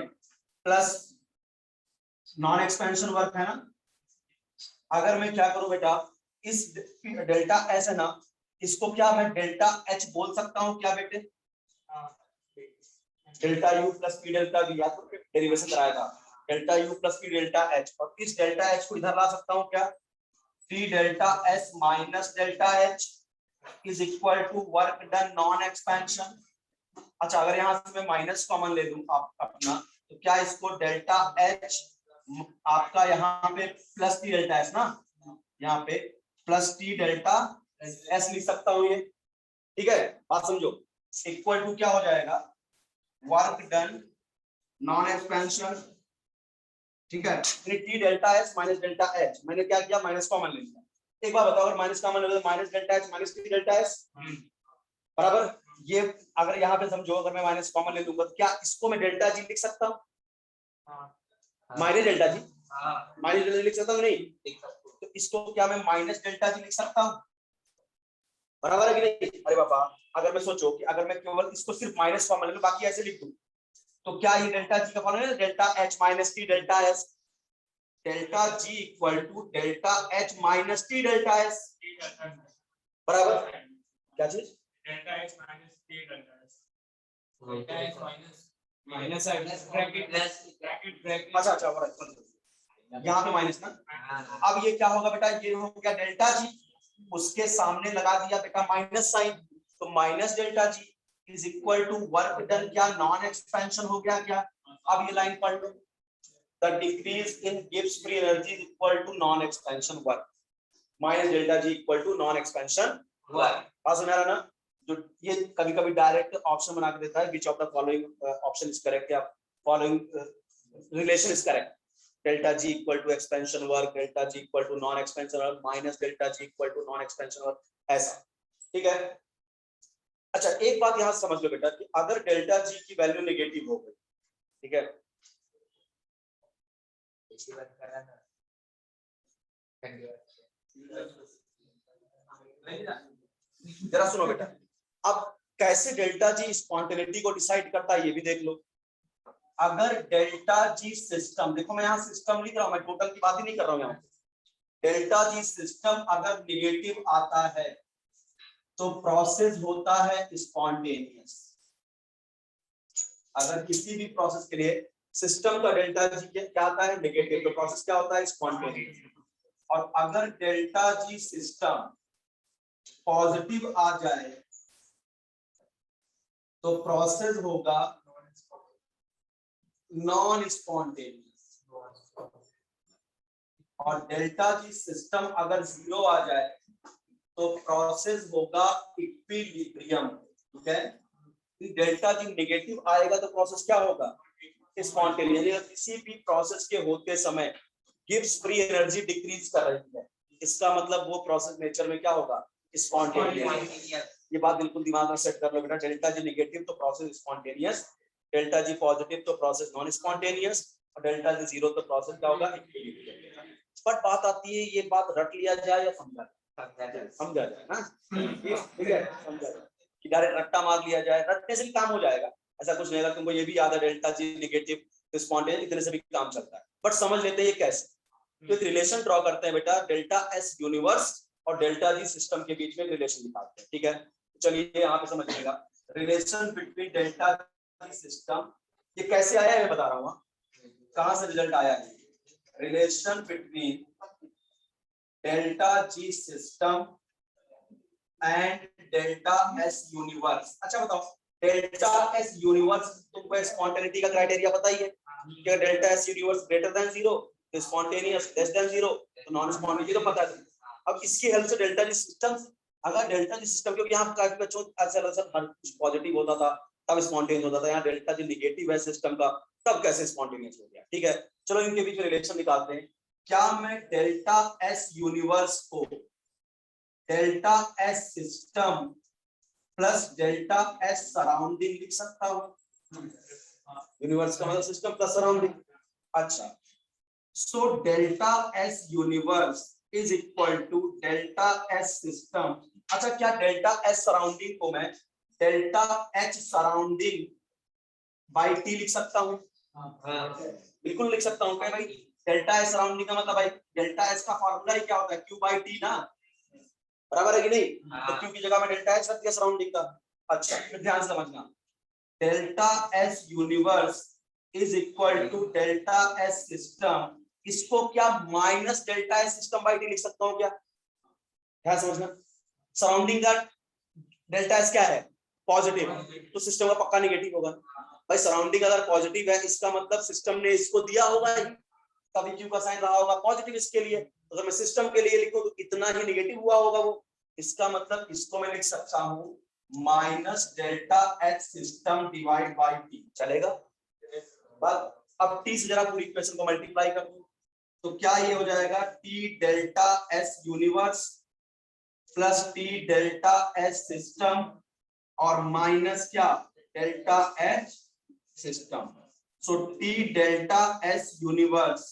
plus non expansion work है ना। अगर मैं क्या करूं बेटा, इस डेल्टा एस है ना, इसको क्या मैं डेल्टा एच बोल सकता हूं क्या बेटे, delta U plus P delta we, या तो डेरिवेशन कराया था delta U plus P delta H, और इस डेल्टा एच को इधर ला सकता हूं क्या, T delta S minus delta H is equal to work done non expansion. अच्छा अगर यहाँ से मैं माइनस कॉमन ले लूं आप अपना, तो क्या इसको डेल्टा एच आपका यहाँ पे प्लस टी डेल्टा एस ना, यहाँ पे प्लस टी डेल्टा एस लिख सकता हूँ ये, ठीक है बात समझो, इक्वल टू क्या हो जाएगा, वर्क डन नॉन एक्सपेंशन, ठीक है, T delta S minus delta H, मैंने क्या किया माइनस कॉमन ले लिया। एक बार बताओ अगर माइनस कॉमन ले लो तो minus delta H minus T delta S बराबर, ये अगर यहाँ पे समझो अगर मैं माइनस कॉमन ले लूंगा तो क्या इसको मैं डेल्टा जी लिख सकता हूँ, माइनस डेल्टा जी, माइनस डेल्टा लिख सकता हूँ नहीं, तो इसको क्या मैं माइनस डेल्टा जी लिख सकता हूँ, बराबर है कि नहीं। अरे बाबा अगर मैं सोचो कि अगर मैं केवल इसको सिर्फ माइनस कॉमन ले लूं बाकी ऐसे लिख दूं, तो क्या ये डेल्टा जी का फॉर्मूला है, delta H minus T delta S, delta ji equal to delta H minus T delta S बराबर क्या चीज, delta H minus T delta S, delta H minus bracket bracket, अच्छा अच्छा यहाँ पे माइनस ना, अब ये क्या होगा बेटा, ये हो गया डेल्टा जी, उसके सामने लगा दिया बेटा माइनस साइन, तो minus delta ji is equal to work done क्या, नॉन एक्सपेंशन हो गया क्या। अब ये लाइन पढ़ लो, the decrease in Gibbs free energy is equal to non expansion work, minus delta ji equal to non expansion work, बात समझ आ रहा ना। जो ये कभी कभी डायरेक्ट ऑप्शन बना के देता है, which of the following option is correct या following relation is correct, delta ji equal to expansion work, delta ji equal to non expansion work minus delta ji equal to non expansion work, ऐसा, ठीक है। अच्छा एक बात यहां समझ लो बेटा कि अगर डेल्टा जी की वैल्यू नेगेटिव हो गई, ठीक है, जरा सुनो बेटा, अब कैसे डेल्टा जी स्पॉन्टेनिटी को डिसाइड करता है ये भी देख लो। अगर डेल्टा जी सिस्टम, देखो मैं यहाँ सिस्टम लिख रहा हूँ, मैं टोटल की बात ही नहीं कर रहा हूँ यहाँ, डेल्टा जी सिस्टम अगर निगेटिव आता है तो प्रोसेस होता है स्पॉन्टेनियस, अगर किसी भी प्रोसेस के लिए सिस्टम का डेल्टा जी क्या आता है नेगेटिव, तो प्रोसेस क्या होता है स्पॉन्टेनियस, और अगर डेल्टा जी सिस्टम पॉजिटिव आ जाए तो प्रोसेस होगा नॉन स्पॉन्टेनियस, और डेल्टा जी सिस्टम अगर जीरो आ जाए तो प्रोसेस होगा इक्विलिब्रियम, ठीक है। डेल्टा जी नेगेटिव आएगा तो प्रोसेस क्या होगा स्पॉन्टेनियस, किसी भी प्रोसेस के होते समय गिब्स फ्री एनर्जी डिक्रीज कर रही है, इसका मतलब वो प्रोसेस नेचर में क्या होगा स्पॉन्टेनियस, ये बात बिल्कुल दिमाग में सेट कर लो बेटा, डेल्टा जी नेगेटिव तो process spontaneous, delta G positive तो प्रोसेस नॉन स्पॉन्टेनियस, और डेल्टा जी जीरो तो प्रोसेस क्या होगा इक्विलिब्रियम। बट बात आती है ये बात रट लिया जाए या समझा जाए ना, ठीक है, समझा जाए कि डायरेक्ट रट्टा मार लिया जाए, रटने से भी काम हो जाएगा, ऐसा कुछ नहीं, अगर तुमको ये भी याद है डेल्टा जी नेगेटिव तो स्पॉन्टेनियस इतने से भी काम चलता है, बट समझ लेते हैं ये कैसे। तो एक रिलेशन ड्रॉ करते हैं बेटा, डेल्टा एस यूनिवर्स और डेल्टा जी सिस्टम के बीच में रिलेशन दिखाते हैं, ठीक है। चलिए यहाँ पे समझिएगा, relation between delta G system, ये कैसे आया है बता रहा हूँ, कहां से रिजल्ट आया है, relation between delta G system and delta S universe. अच्छा बताओ डेल्टा एस यूनिवर्स तुमको स्पॉन्टेनिटी का क्राइटेरिया पता ही है कि delta S universe greater than zero तो स्पॉन्टेनियस लेस देन 0, तो नॉन स्पॉन्टेनियस तो पता है। अब इसकी हेल्प से डेल्टा जी सिस्टम, अगर डेल्टा जी सिस्टम, क्योंकि यहाँ काफी बच्चों ऐसा हर कुछ पॉजिटिव होता था तब स्पॉन्टेनियस होता था, यहाँ डेल्टा जी नेगेटिव है सिस्टम का, तब कैसे स्पॉन्टेनियस हो गया। ठीक है, चलो इनके बीच में रिलेशन निकालते हैं। क्या मैं डेल्टा एस यूनिवर्स को delta S system plus delta S surrounding लिख सकता हूं? यूनिवर्स का मतलब सिस्टम प्लस सराउंडिंग। अच्छा, so delta S universe is equal to delta S system. अच्छा, क्या डेल्टा एस सराउंडिंग को मैं delta h surrounding by T लिख सकता हूं? बिल्कुल लिख सकता हूं। क्या भाई, डेल्टा एस सराउंडिंग का मतलब भाई डेल्टा एस का फार्मूला ही क्या होता है, क्यू बाई टी ना, बराबर है कि नहीं? तो क्यू की जगह में डेल्टा एच रख दिया सराउंडिंग का। अच्छा, फिर ध्यान से समझना, delta S universe is equal to delta S system, इसको क्या minus delta S system by T लिख सकता हूं क्या? ध्यान समझना, सराउंडिंग का डेल्टा एस क्या है, पॉजिटिव, तो सिस्टम का पक्का नेगेटिव होगा भाई। सराउंडिंग अगर पॉजिटिव है इसका मतलब सिस्टम ने इसको दिया होगा, तभी क्यू का साइन रहा होगा पॉजिटिव इसके लिए। अगर मैं सिस्टम के लिए लिखूं तो इतना ही नेगेटिव हुआ होगा वो, इसका मतलब इसको मैं लिख सकता हूं minus delta H system divide by T, चलेगा? बस अब टी से जरा पूरी इक्वेशन को मल्टीप्लाई कर दूं तो क्या ये हो जाएगा, T delta S universe plus T delta S system और माइनस क्या, delta H system. So T delta S universe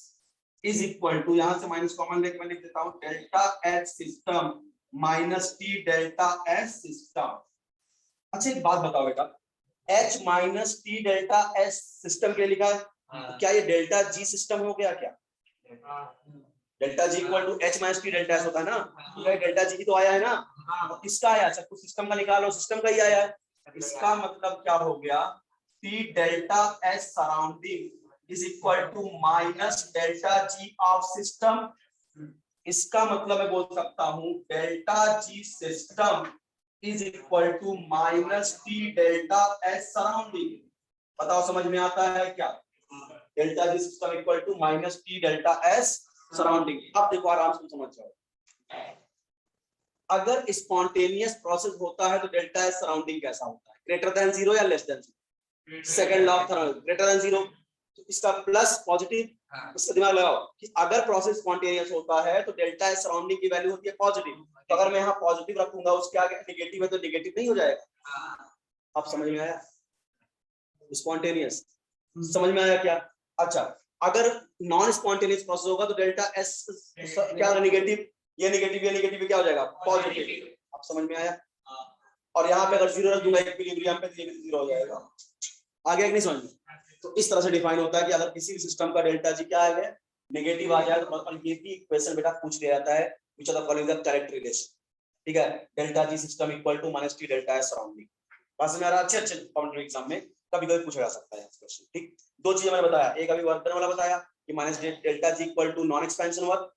is equal to, यहां से माइनस कॉमन लेके मैं लिख देता हूं, delta H system minus T delta S system. अच्छा एक बात बताओ बेटा, H minus T delta S system के लिखा है, तो क्या ये डेल्टा जी सिस्टम हो गया क्या? Delta ji equal to H minus T delta S होता है ना, तो ये डेल्टा जी तो आया है ना, और किसका आया? अच्छा, कुछ सिस्टम का निकालो, सिस्टम का ही आया है। इसका मतलब क्या हो गया, T delta S surrounding is equal to minus delta G of system. इसका मतलब मैं बोल सकता हूं delta G system is equal to minus T delta S surrounding. बताओ समझ में आता है क्या? Delta G system equal to minus T delta S surrounding. अब देखो आराम से समझ जाओ, अगर स्पॉन्टेनियस प्रोसेस होता है तो डेल्टा एस सराउंडिंग कैसा होता है, ग्रेटर देन 0 या less than 0? Second law of thermodynamics, greater than 0, तो इसका प्लस पॉजिटिव। इसका दिमाग लगाओ कि अगर प्रोसेस स्पॉन्टेनियस होता है तो डेल्टा एस सराउंडिंग की वैल्यू होती है पॉजिटिव, तो अगर मैं यहाँ पॉजिटिव रखूंगा उसके आगे नेगेटिव है तो नेगेटिव नहीं हो जाएगा? आप समझ में आया? स्पॉन्टेनियस समझ में आया क्या? अच्छा, अगर नॉन स्पॉन्टेनियस प्रोसेस होगा तो डेल्टा एस क्या, नेगेटिव, ये नेगेटिव क्या हो जाएगा, पॉजिटिव। आप समझ में आया? और यहाँ पे अगर 0 रख दूंगा इक्विलिब्रियम पे तो ये 0 हो जाएगा। आगे नहीं समझ में? तो इस तरह से डिफाइन होता है कि अगर किसी भी सिस्टम का डेल्टा जी क्या है, नेगेटिव आ जाए तो ये भी क्वेश्चन बेटा पूछ लिया जाता है, which are the following the correct relation. ठीक है, delta G system equal to minus T delta S surrounding. बस मेरा अच्छे कॉम्पिटिटिव एग्जाम में कभी कभी पूछा जा सकता है क्वेश्चन। ठीक, दो चीजें मैंने बताया, एक अभी वर्क डन वाला बताया कि minus delta ji equal to non expansion work,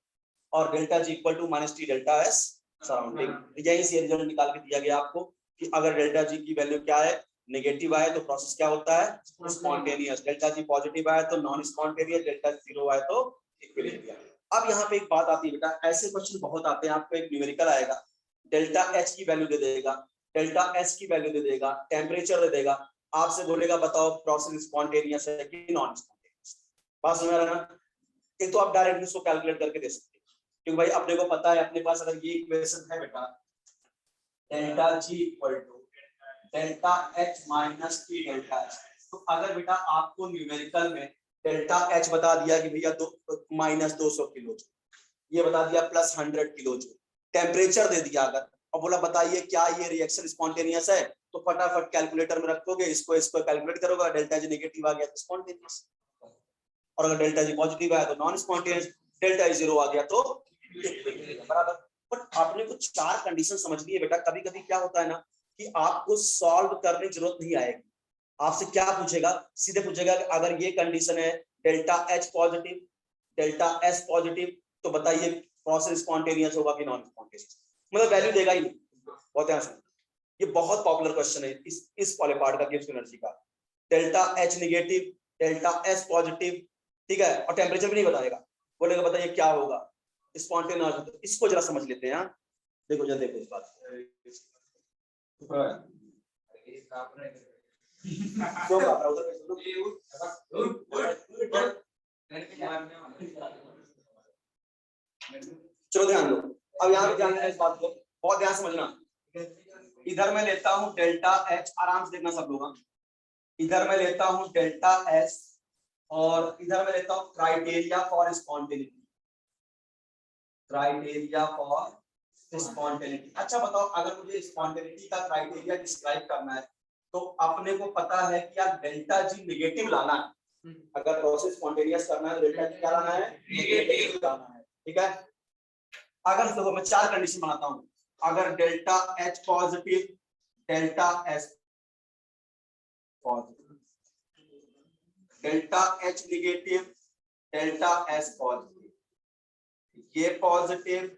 और delta ji equal to minus T delta S surrounding. यही से रिजल्ट निकाल के दिया गया आपको कि अगर डेल्टा जी की वैल्यू क्या है, नेगेटिव आए तो प्रोसेस क्या होता है, स्पॉन्टेनियस। डेल्टा जी पॉजिटिव आए तो नॉन स्पॉन्टेनियस, डेल्टा जी 0 आए तो इक्विलिब्रियम। अब यहाँ पे एक बात आती है बेटा, ऐसे क्वेश्चन बहुत आते हैं, आपको एक न्यूमेरिकल आएगा, डेल्टा एच की वैल्यू दे देगा, डेल्टा एस की वैल्यू दे देगा, टेम्परेचर दे देगा, आपसे बोलेगा बताओ प्रोसेस स्पॉन्टेनियस है कि नॉन स्पॉन्टेनियस। बात समझ रहा है? एक तो आप डायरेक्टली इसको कैलकुलेट करके दे सकते हैं, क्योंकि भाई अपने को पता है, अपने पास अगर ये इक्वेशन है बेटा, delta ji equal to delta H minus T delta H, तो अगर बेटा आपको न्यूमेरिकल में डेल्टा एच बता दिया कि भैया माइनस 200 किलो जूल, ये बता दिया प्लस 100 किलो जूल, टेम्परेचर दे दिया अगर, और बोला बताइए क्या ये रिएक्शन स्पॉन्टेनियस है, तो फटाफट कैलकुलेटर में रखोगे, इसको कैलकुलेट करोगे, डेल्टा जी नेगेटिव आ गया तो स्पॉन्टेनियस, और अगर डेल्टा जी पॉजिटिव आया तो नॉन स्पॉन्टेनियस, डेल्टा जी 0 आ गया तो बराबर। बट आपने कुछ 4 कंडीशन समझ ली है बेटा। कभी कभी क्या होता है ना कि आपको सॉल्व करने की जरूरत नहीं आएगी, आपसे क्या पूछेगा, सीधे पूछेगा कि अगर ये कंडीशन है delta H positive delta S positive, तो बताइए प्रोसेस स्पॉन्टेनियस होगा कि नॉन स्पॉन्टेनियस, मतलब वैल्यू देगा ही नहीं। बहुत ध्यान से, ये बहुत पॉपुलर क्वेश्चन है इस वाले पार्ट का, गिब्स एनर्जी का। Delta H negative delta S positive, ठीक है, और टेम्परेचर भी नहीं बताएगा, बोलेगा बताइए क्या होगा स्पॉन्टेनियस। तो इसको जरा समझ लेते हैं। हाँ देखो जरा देखो इस बात क्यों चलो ध्यान दो। अब यहाँ पे ध्यान देना इस बात को, बहुत ध्यान समझना। इधर मैं लेता हूँ डेल्टा एच, आराम से देखना सब लोग। इधर मैं लेता हूँ डेल्टा एस और इधर मैं लेता हूँ criteria for spontaneity. Criteria for spontaneity. अच्छा बताओ, अगर मुझे स्पॉन्टेनिटी का क्राइटेरिया डिस्क्राइब करना है तो अपने को पता है कि यार डेल्टा जी नेगेटिव लाना है। अगर प्रोसेस स्पॉन्टेनियस करना है तो डेल्टा जी क्या लाना है? नेगेटिव लाना है। ठीक है। अगर देखो मैं 4 कंडीशन बनाता हूं। अगर delta H positive, delta S positive, delta H negative, delta S positive, ये पॉजिटिव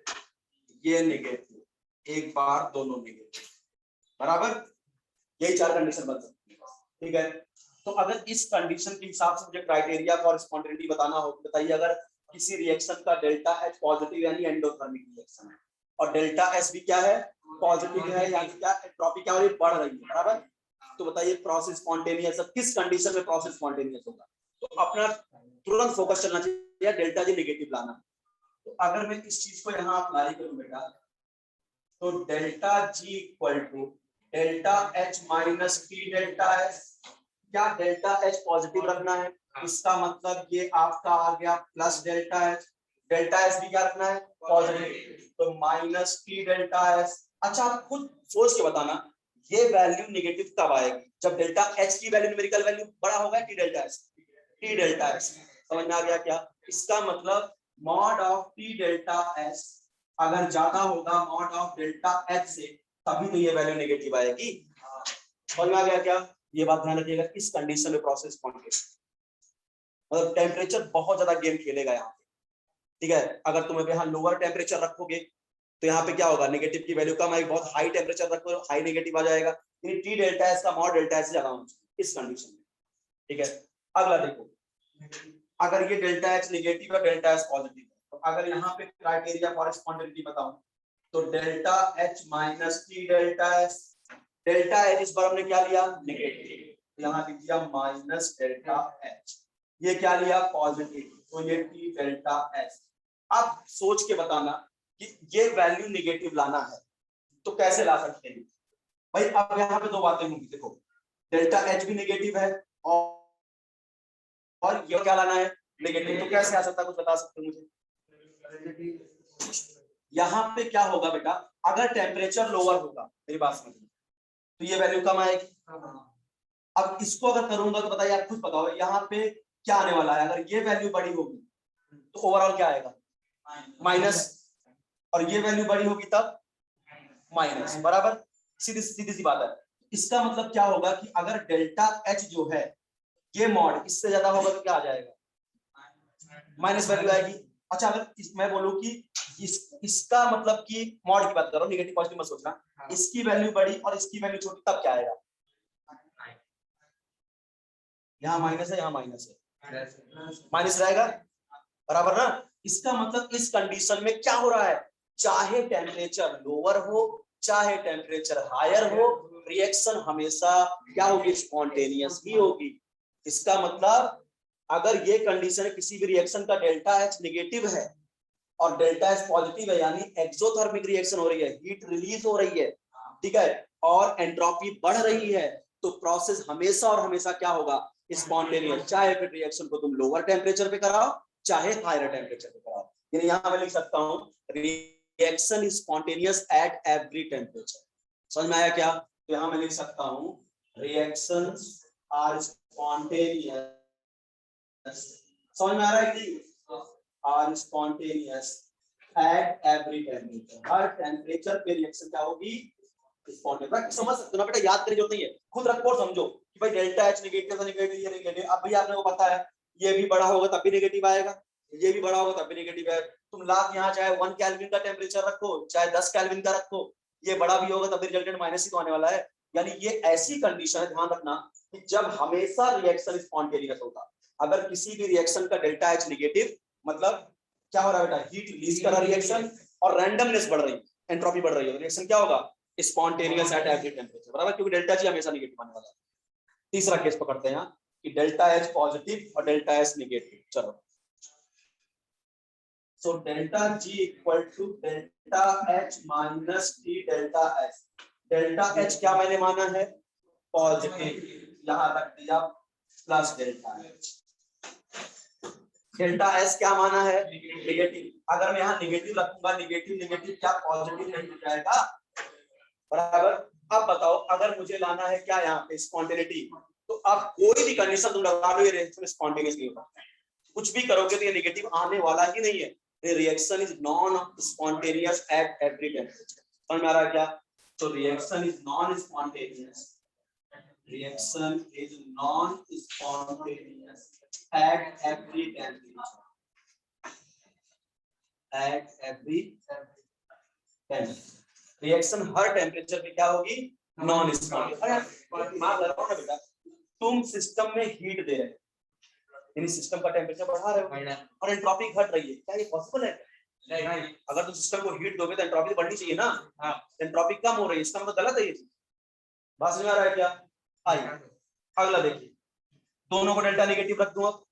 ये नेगेटिव, एक बार दोनों नेगेटिव, बराबर। यही 4 कंडीशन बन सकती है। ठीक है। तो अगर इस कंडीशन के हिसाब से मुझे क्राइटेरिया फॉर स्पॉन्टेनिटी बताना हो, बताइए अगर किसी रिएक्शन का डेल्टा एच पॉजिटिव यानी एंडोथर्मिक रिएक्शन है और डेल्टा एस भी क्या है? पॉजिटिव है, यानी क्या एंट्रोपी क्या हो रही है? बढ़ रही है, बराबर। तो बताइए प्रोसेस स्पॉन्टेनियस किस कंडीशन में प्रोसेस स्पॉन्टेनियस होगा? तो अपना तुरंत फोकस चलना चाहिए डेल्टा जी नेगेटिव लाना। तो अगर मैं इस चीज को यहाँ अप्लाई करूं बेटा, तो delta ji equal to delta H minus T delta S. क्या डेल्टा एच पॉजिटिव रखना है? इसका मतलब ये आपका आ गया plus delta H. Delta S भी क्या रखना है? पॉजिटिव, तो माइनस टी डेल्टा एस। अच्छा आप खुद सोच के बताना ये वैल्यू नेगेटिव कब आएगी? जब डेल्टा एच की वैल्यू न्यूमेरिकल वैल्यू बड़ा होगा T delta S. T delta S समझ में आ गया क्या? इसका मतलब mod of T delta S अगर ज्यादा होगा मॉड ऑफ डेल्टा एच से, तभी तो ये वैल्यू नेगेटिव आएगी। समझ में आ गया क्या? ये बात ध्यान रखिएगा। इस कंडीशन में प्रोसेस स्पॉन्टेनियस मतलब टेम्परेचर बहुत ज्यादा गेम खेलेगा यहाँ पे। ठीक है। अगर तुम यहाँ लोअर टेम्परेचर रखोगे तो यहाँ पे क्या होगा? नेगेटिव की वैल्यू कम आएगी। बहुत हाई टेम्परेचर रखो हाई नेगेटिव आ जाएगा। टी डेल्टा एस का मॉड डेल्टा एस ज्यादा होना चाहिए इस कंडीशन में। ठीक है। अगला देखो, अगर ये डेल्टा एच नेगेटिव है डेल्टा एस पॉजिटिव है, तो अगर यहाँ पे क्राइटेरिया फॉर स्पॉन्टेनिटी बताऊं तो delta H minus T delta S. Delta H इस बार हमने क्या लिया? नेगेटिव, यहाँ लिख दिया माइनस डेल्टा एच। ये क्या लिया? पॉजिटिव, तो ये टी डेल्टा एस। अब सोच के बताना कि ये वैल्यू नेगेटिव लाना है तो कैसे ला सकते हैं भाई? अब यहाँ पे 2 बातें होंगी। देखो डेल्टा एच भी नेगेटिव है और ये क्या लाना है? नेगेटिव। तो कैसे आ सकता है? कुछ बता सकते हो मुझे? यहाँ पे क्या होगा बेटा, अगर टेम्परेचर लोअर होगा, मेरी बात समझिए, तो ये वैल्यू कम आएगी। अब इसको अगर करूंगा तो बताइए आप खुद बताओ यहाँ पे क्या आने वाला है? अगर ये वैल्यू बड़ी होगी तो ओवरऑल क्या आएगा? माइनस। और ये वैल्यू बड़ी होगी तब माइनस, बराबर। सीधी सीधी सी बात है। इसका मतलब क्या होगा कि अगर डेल्टा एच जो है ये मॉड इससे ज्यादा होगा तो क्या आ जाएगा? माइनस वैल्यू आएगी। अच्छा अगर मैं बोलूं कि इसका मतलब कि मॉड की बात करो, नेगेटिव पॉजिटिव मत सोचना, इसकी वैल्यू बड़ी और इसकी वैल्यू छोटी, तब क्या आएगा? यहाँ माइनस है यहाँ माइनस है, माइनस रहेगा, बराबर ना। इसका मतलब इस कंडीशन में क्या हो रहा है? चाहे टेम्परेचर लोअर हो चाहे टेम्परेचर हायर हो, रिएक्शन हमेशा क्या होगी? स्पॉन्टेनियस ही होगी। इसका मतलब अगर ये कंडीशन है किसी भी रिएक्शन का डेल्टा एच नेगेटिव है और डेल्टा एच पॉजिटिव है, यानी एक्सोथर्मिक रिएक्शन हो रही है, हीट रिलीज हो रही है, ठीक है, और एंट्रोपी बढ़ रही है, तो प्रोसेस हमेशा और हमेशा क्या होगा? स्पॉन्टेनियस। चाहे फिर रिएक्शन को तुम लोअर टेम्परेचर पे कराओ चाहे हायर टेम्परेचर पे कराओ। यानी यहां मैं लिख सकता हूं reaction is spontaneous at every temperature. समझ में आया क्या? तो यहां मैं लिख सकता हूं रिएक्शंस आर स्पॉन्टेनियस। समझ में आ रहा है कि are spontaneous at every temperature. हर टेम्परेचर पे रिएक्शन क्या होगी? स्पॉन्टेनियस। समझ सकते हो ना बेटा? याद करने की जरूरत नहीं है, खुद रखो और समझो कि भाई डेल्टा एच नेगेटिव नेगेटिव ये नेगेटिव। अब भैया आपने को पता है ये भी बड़ा होगा तब भी नेगेटिव आएगा, ये भी बड़ा होगा तब भी नेगेटिव आएगा। तुम लाख यहाँ चाहे 1 केल्विन का टेम्परेचर रखो चाहे 10 केल्विन का रखो, ये बड़ा भी होगा तब भी रिजल्टेंट माइनस ही तो आने वाला है। यानी ये ऐसी कंडीशन है, ध्यान रखना, कि जब हमेशा रिएक्शन स्पॉन्टेनियस होगा। अगर किसी भी रिएक्शन का डेल्टा एच नेगेटिव मतलब क्या हो रहा है बेटा, हीट रिलीज कर रहा है रिएक्शन और रैंडमनेस बढ़ रही है, एंट्रोपी बढ़ रही है, रिएक्शन क्या होगा, स्पॉन्टेनियस एट एवरी टेम्परेचर, बराबर, क्योंकि डेल्टा जी हमेशा नेगेटिव आने वाला है। तीसरा केस पकड़ते हैं यहाँ कि डेल्टा एच पॉजिटिव और डेल्टा एस नेगेटिव। चलो, so delta ji equal to delta H minus T delta S. Delta H क्या मैंने माना है, पॉजिटिव, यहां रख दिया plus delta H. Delta S क्या माना है, नेगेटिव, अगर मैं यहाँ नेगेटिव रखूंगा, नेगेटिव नेगेटिव क्या पॉजिटिव नहीं हो जाएगा, बराबर। अब बताओ, अगर मुझे लाना है क्या यहाँ पे स्पॉन्टेनिटी, तो अब कोई भी कंडीशन तुम लगा लो, ये रिएक्शन स्पॉन्टेनियस नहीं होगा, कुछ भी करोगे तो ये नेगेटिव आने वाला ही नहीं है। The reaction is non-spontaneous at every temperature. समझ में आ रहा है क्या? तो reaction is non-spontaneous. Reaction is non-spontaneous at every temperature. At every temperature. Reaction her temperature पे क्या होगी, नॉन स्पॉन्टेनियस। दिमाग लगाओ ना बेटा, तुम सिस्टम में हीट दे रहे हो, यानी सिस्टम का टेम्परेचर बढ़ा रहे हो और एंट्रोपी घट रही है, क्या ये पॉसिबल है? नहीं। अगर तुम सिस्टम को हीट दोगे तो एंट्रोपी बढ़नी चाहिए ना, एंट्रोपी कम हो रही है, इसका मतलब गलत है ये चीज। बात समझ में आ रहा है क्या? आइए अगला देखिए, दोनों को डेल्टा नेगेटिव रख दूं, अब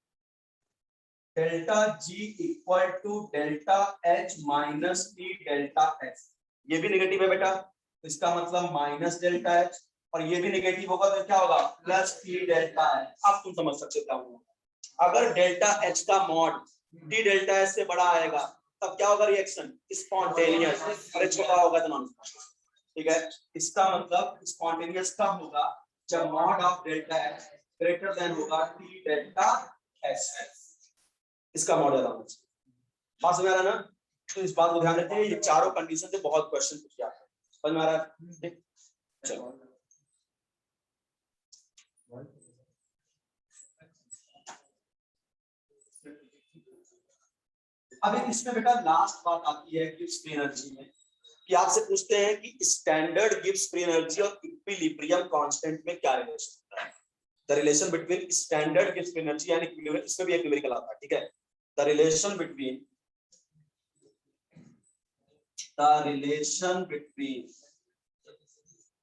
delta ji equal to delta H minus T delta S, ये भी नेगेटिव है बेटा, इसका मतलब माइनस डेल्टा एच, और ये भी नेगेटिव होगा तो क्या होगा, प्लस टी डेल्टा एच। अब तुम समझ सकते हो क्या होगा, अगर डेल्टा एच का मॉड डी डेल्टा एस से बड़ा आएगा तब क्या होगा, रिएक्शन स्पॉन्टेनियस, अरे छोटा होगा तो नॉन स्पॉन्टेनियस, ठीक है। इसका मतलब स्पॉन्टेनियस कब होगा, जब mod of delta H greater than होगा टी डेल्टा एस, इसका मॉड ज्यादा होना चाहिए। बात समझ आ रहा है ना? तो इस बात को ध्यान रखिए, ये चारों कंडीशन से बहुत क्वेश्चन पूछे जाते हैं, समझ में आ रहा है? चलो अब इसमें बेटा लास्ट बात आती है गिब्स फ्री एनर्जी में, कि आपसे पूछते हैं कि स्टैंडर्ड गिब्स फ्री एनर्जी और इक्विलिब्रियम कांस्टेंट में क्या रिलेशन होता है। The relation between standard Gibbs free energy and equilibrium, इसमें भी एक न्यूमेरिकल आता है, ठीक है। The relation between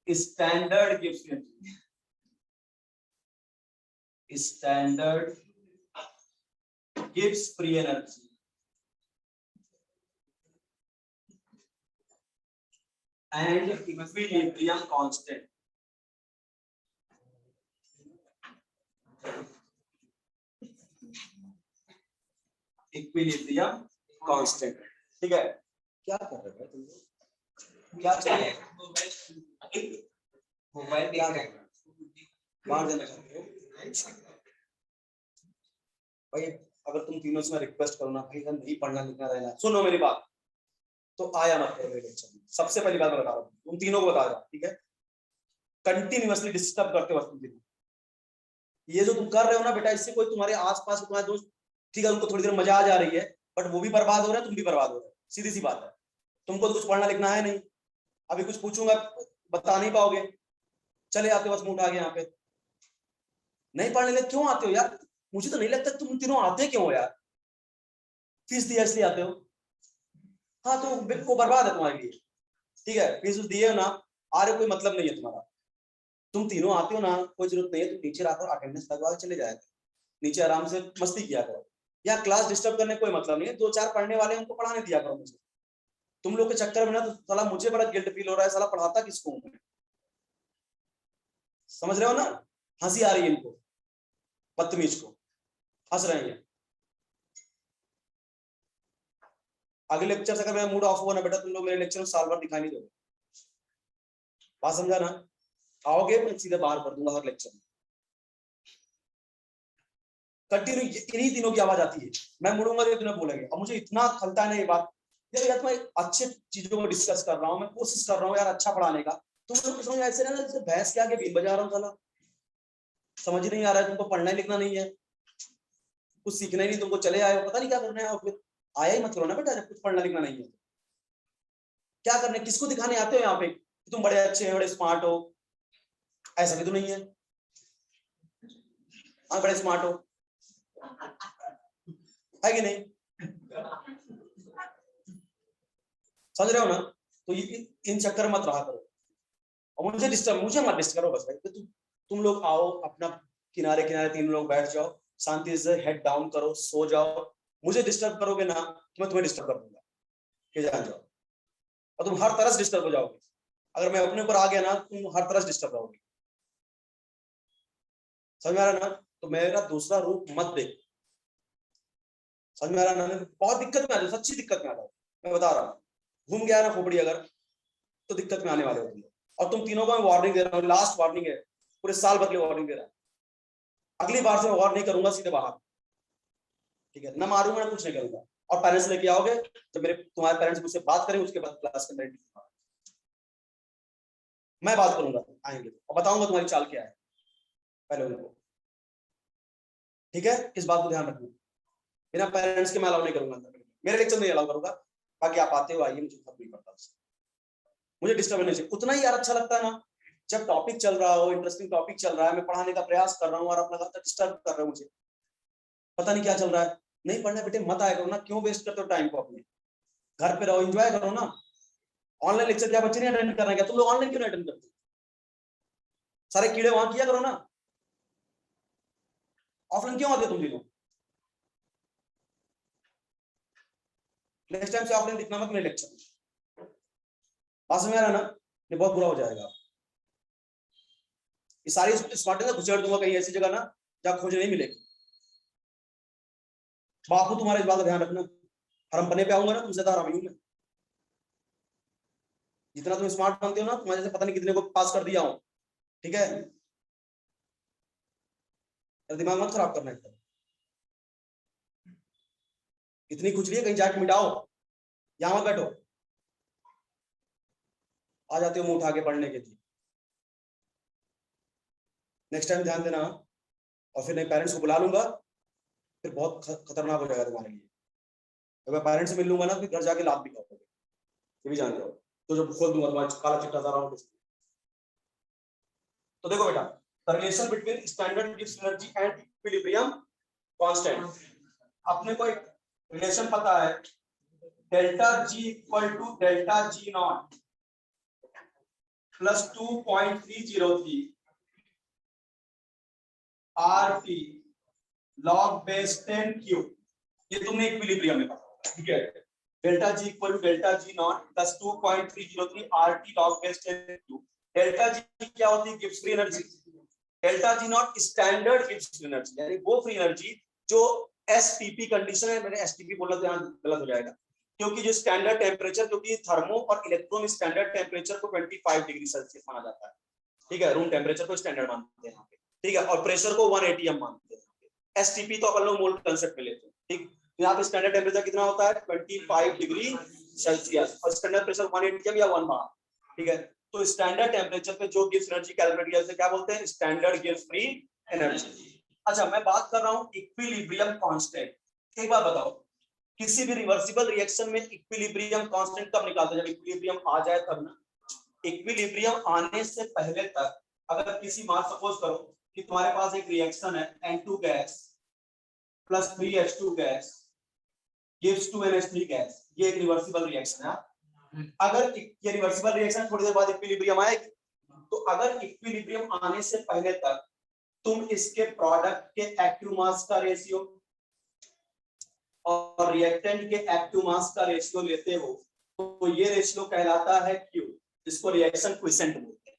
standard Gibbs free energy, standard Gibbs free energy and equilibrium constant, equilibrium constant, ठीक है। क्या कर रहे हो तुम, क्या चाहिए, मोबाइल देख रहे हैं, बाहर जाना चाहते हो भाई? अगर तुम तीनों से मैं रिक्वेस्ट करूँ ना भाई, हम नहीं पढ़ना लिखना रहना, सुनो मेरी बात, तो आया मत करो मेरे लेक्चर में। सबसे पहली बात बता रहा हूँ, तुम तीनों को बता रहा हूँ, ठीक है, कंटिन्यूअसली डिस्टर्ब करते हो तुम तीनों। ये जो तुम कर रहे हो ना बेटा, इससे कोई तुम्हारे आसपास तुम्हारे दोस्त, ठीक है, उनको थोड़ी देर मजा आ जा रही है, बट वो भी बर्बाद हो रहा है, तुम भी बर्बाद हो रहे हो, सीधी सी बात है। तुमको तो कुछ पढ़ना लिखना है नहीं, अभी कुछ पूछूंगा बता नहीं पाओगे, चले आते हो बस मुंह उठा के यहाँ पे, नहीं पढ़ने लगे। क्यों आते हो यार, मुझे तो नहीं लगता तुम तीनों आते क्यों हो यार, फीस दिया इसलिए आते हो? हाँ तो वो बर्बाद है तुम्हारे लिए, ठीक है, फीस दिए हो ना, आ रहे कोई मतलब नहीं है तुम्हारा, तुम तीनों आते हो ना, कोई जरूरत नहीं है, तुम नीचे आकर अटेंडेंस लगवा के चले जाएगा, नीचे आराम से मस्ती किया करो, या क्लास डिस्टर्ब करने कोई मतलब नहीं है, दो चार पढ़ने वाले उनको पढ़ाने दिया करो मुझे। तुम लोग के चक्कर में ना तो साला मुझे बड़ा गिल्ट फील हो रहा है, साला पढ़ाता किसको हूं मैं, समझ रहे हो ना? हंसी आ रही है इनको, बदतमीज को, हंस रहे हैं। अगले लेक्चर से अगर मेरा मूड ऑफ हुआ ना बेटा, तुम लोग मेरे लेक्चर में साल भर दिखाई नहीं दोगे, बात समझा ना? आओगे मैं सीधे बाहर कर दूंगा हर लेक्चर में, कंटिन्यू इन्हीं तीनों की आवाज आती है, मैं मुड़ूंगा तो तुम्हें बोलेंगे, और मुझे इतना खलता है ना ये बात, यार मैं अच्छे चीजों को डिस्कस कर रहा हूँ, मैं कोशिश कर रहा हूँ यार अच्छा पढ़ाने का, तुम लोग समझ ऐसे ना जैसे भैंस के आगे बीन बजा रहा हूँ साला, समझ ही नहीं आ रहा है, तुमको पढ़ना ही लिखना नहीं है, कुछ सीखना ही नहीं, तुमको चले आए हो पता नहीं क्या करना है, और फिर आया ही मत करो ना बेटा, जब कुछ पढ़ना लिखना नहीं है क्या करना है, किसको दिखाने आते हो यहाँ पे कि तुम बड़े अच्छे हो, बड़े स्मार्ट हो, ऐसा भी तो नहीं है, हाँ बड़े स्मार्ट हो, है कि नहीं? समझ रहे हो ना? तो इन चक्कर मत रहा करो और मुझे मत डिस्टर्ब करो बस भाई। तो तुम लोग आओ अपना किनारे किनारे 3 लोग बैठ जाओ, शांति से हेड डाउन करो, सो जाओ। मुझे डिस्टर्ब करोगे ना तो मैं तुम्हें डिस्टर्ब कर दूंगा, ये जान जाओ। और तुम हर तरह से डिस्टर्ब हो जाओगे। अगर मैं अपने ऊपर आ गया ना तुम हर तरह से डिस्टर्ब रहोगे। समझ में आ रहा ना? तो मेरा दूसरा रूप मत देख। समझ में आ रहा ना? बहुत दिक्कत में आ जाओ, सच्ची दिक्कत में आ जाओ, मैं बता रहा हूँ। घूम गया ना खोपड़ी अगर, तो दिक्कत में आने वाले हो तुम लोग। और तुम तीनों को मैं वार्निंग दे रहा हूँ, लास्ट वार्निंग है, पूरे साल भर के लिए वार्निंग दे रहा हूँ। अगली बार से मैं वार नहीं करूंगा, सीधे बाहर, ठीक है? ना मारूंगा ना कुछ नहीं करूंगा। और पेरेंट्स लेके आओगे तो तुम्हारे पेरेंट्स मुझसे बात करें, उसके बाद क्लास के अंदर मैं बात करूंगा, आएंगे और बताऊंगा तुम्हारी चाल क्या है पहले उनको, ठीक है? इस बात को ध्यान रखना। बिना पेरेंट्स के मैं अलाउ नहीं करूंगा, मेरे लेक्चर नहीं अलाउ करूंगा। बाकी आप आते हो आइए, मुझे फर्क नहीं पड़ता उससे, मुझे डिस्टर्ब नहीं चाहिए। उतना ही यार अच्छा लगता है ना जब टॉपिक चल रहा हो, इंटरेस्टिंग टॉपिक चल रहा है, मैं पढ़ाने का प्रयास कर रहा हूँ और अपना डिस्टर्ब कर रहे हो मुझे, पता नहीं क्या चल रहा है। नहीं पढ़ना बेटे मत आया करो ना, क्यों वेस्ट करते हो टाइम को अपने? घर पे रहो, एंजॉय करो ना। ऑनलाइन लेक्चर क्या बच्चे नहीं अटेंड कर रहे हैं क्या? तुम लोग ऑनलाइन क्यों नहीं अटेंड करते? सारे कीड़े वहां किया करो ना, ऑफलाइन क्यों आते तुम तीनों? नेक्स्ट टाइम से ऑफलाइन दिखना मत मेरे लेक्चर में, बात समझ आ रहा ना? ये बहुत बुरा हो जाएगा। ये सारी स्मार्टनेस घुसेड़ दूंगा कहीं ऐसी जगह ना जहां खोज नहीं मिलेगी। बापू तुम्हारे इस बात का ध्यान रखना, हरम बने पे आऊंगा ना तुमसे हरामी हूं मैं। जितना तुम स्मार्ट बनते हो ना, तुम्हारे से पता नहीं कितने को पास कर दिया हूं, ठीक है? दिमाग मत खराब करना एकदम। इतनी खुजली है, कहीं जाके मिटाओ, यहां मत बैठो। आ जाते हो मुंह उठा के पढ़ने के लिए। नेक्स्ट टाइम ध्यान देना, और फिर नहीं पेरेंट्स को बुला लूंगा, फिर बहुत खतरनाक हो जाएगा तुम्हारे लिए। अगर मैं पेरेंट्स से मिल लूंगा ना, फिर घर जाके लाभ भी खाओगे, ये भी जान जाओ। तो जब खोल दूंगा तुम्हारा काला चिट्टा सारा हो। तो देखो बेटा, द रिलेशन बिटवीन स्टैंडर्ड गिव्स एनर्जी एंड इक्विलिब्रियम कांस्टेंट। अपने को एक रिलेशन पता है, delta ji equal to delta G not plus 2.303 RT log base 10 Q. ये तुमने इक्विलिब्रियम में पढ़ा, ठीक है? Delta ji equal to delta G not plus 2.303 RT log base 10 Q. Delta G क्या होती है? Gibbs free energy. Delta G not standard Gibbs free energy, यानी वो फ्री एनर्जी जो एसटीपी कंडीशन है। मैंने एसटीपी बोला तो यहाँ गलत हो जाएगा, क्योंकि जो स्टैंडर्ड टेम्परेचर, क्योंकि थर्मो और इलेक्ट्रॉन स्टैंडर्ड टेम्परेचर को 25 डिग्री सेल्सियस माना जाता है, ठीक है? रूम टेम्परेचर को स्टैंडर्ड मानते हैं यहाँ पे, ठीक है? और प्रेशर को 1 atm मानते हैं। एसटीपी तो अपन लोग मोल कंसेप्ट में लेते हैं, ठीक? तो यहाँ पे स्टैंडर्ड टेम्परेचर कितना होता है? 25 डिग्री सेल्सियस, और स्टैंडर्ड प्रेशर 1 atm या 1 bar, ठीक है? तो स्टैंडर्ड टेम्परेचर पे जो गिव्स एनर्जी कैलकुलेट किया, उसे क्या बोलते हैं? Standard gives free energy. अच्छा, मैं बात कर रहा हूँ इक्विलिब्रियम कांस्टेंट। एक बार बताओ, किसी भी रिवर्सिबल रिएक्शन में इक्विलिब्रियम कांस्टेंट कब निकालते हैं? जब इक्विलिब्रियम आ जाए तब ना। इक्विलिब्रियम आने से पहले तक, अगर किसी मान सपोज करो कि तुम्हारे पास एक रिएक्शन है N2 gas plus 3H2 gas gives 2NH3 gas, ये एक रिवर्सिबल रिएक्शन है। अगर ये रिवर्सिबल रिएक्शन थोड़ी देर बाद इक्विलिब्रियम आएगी, तो अगर इक्विलिब्रियम आने से पहले तक तुम इसके प्रोडक्ट के एक्टिव मास का रेशियो और रिएक्टेंट के एक्टिव मास का रेशियो लेते हो, तो ये रेशियो कहलाता है Q, जिसको रिएक्शन क्वोशिएंट बोलते हैं,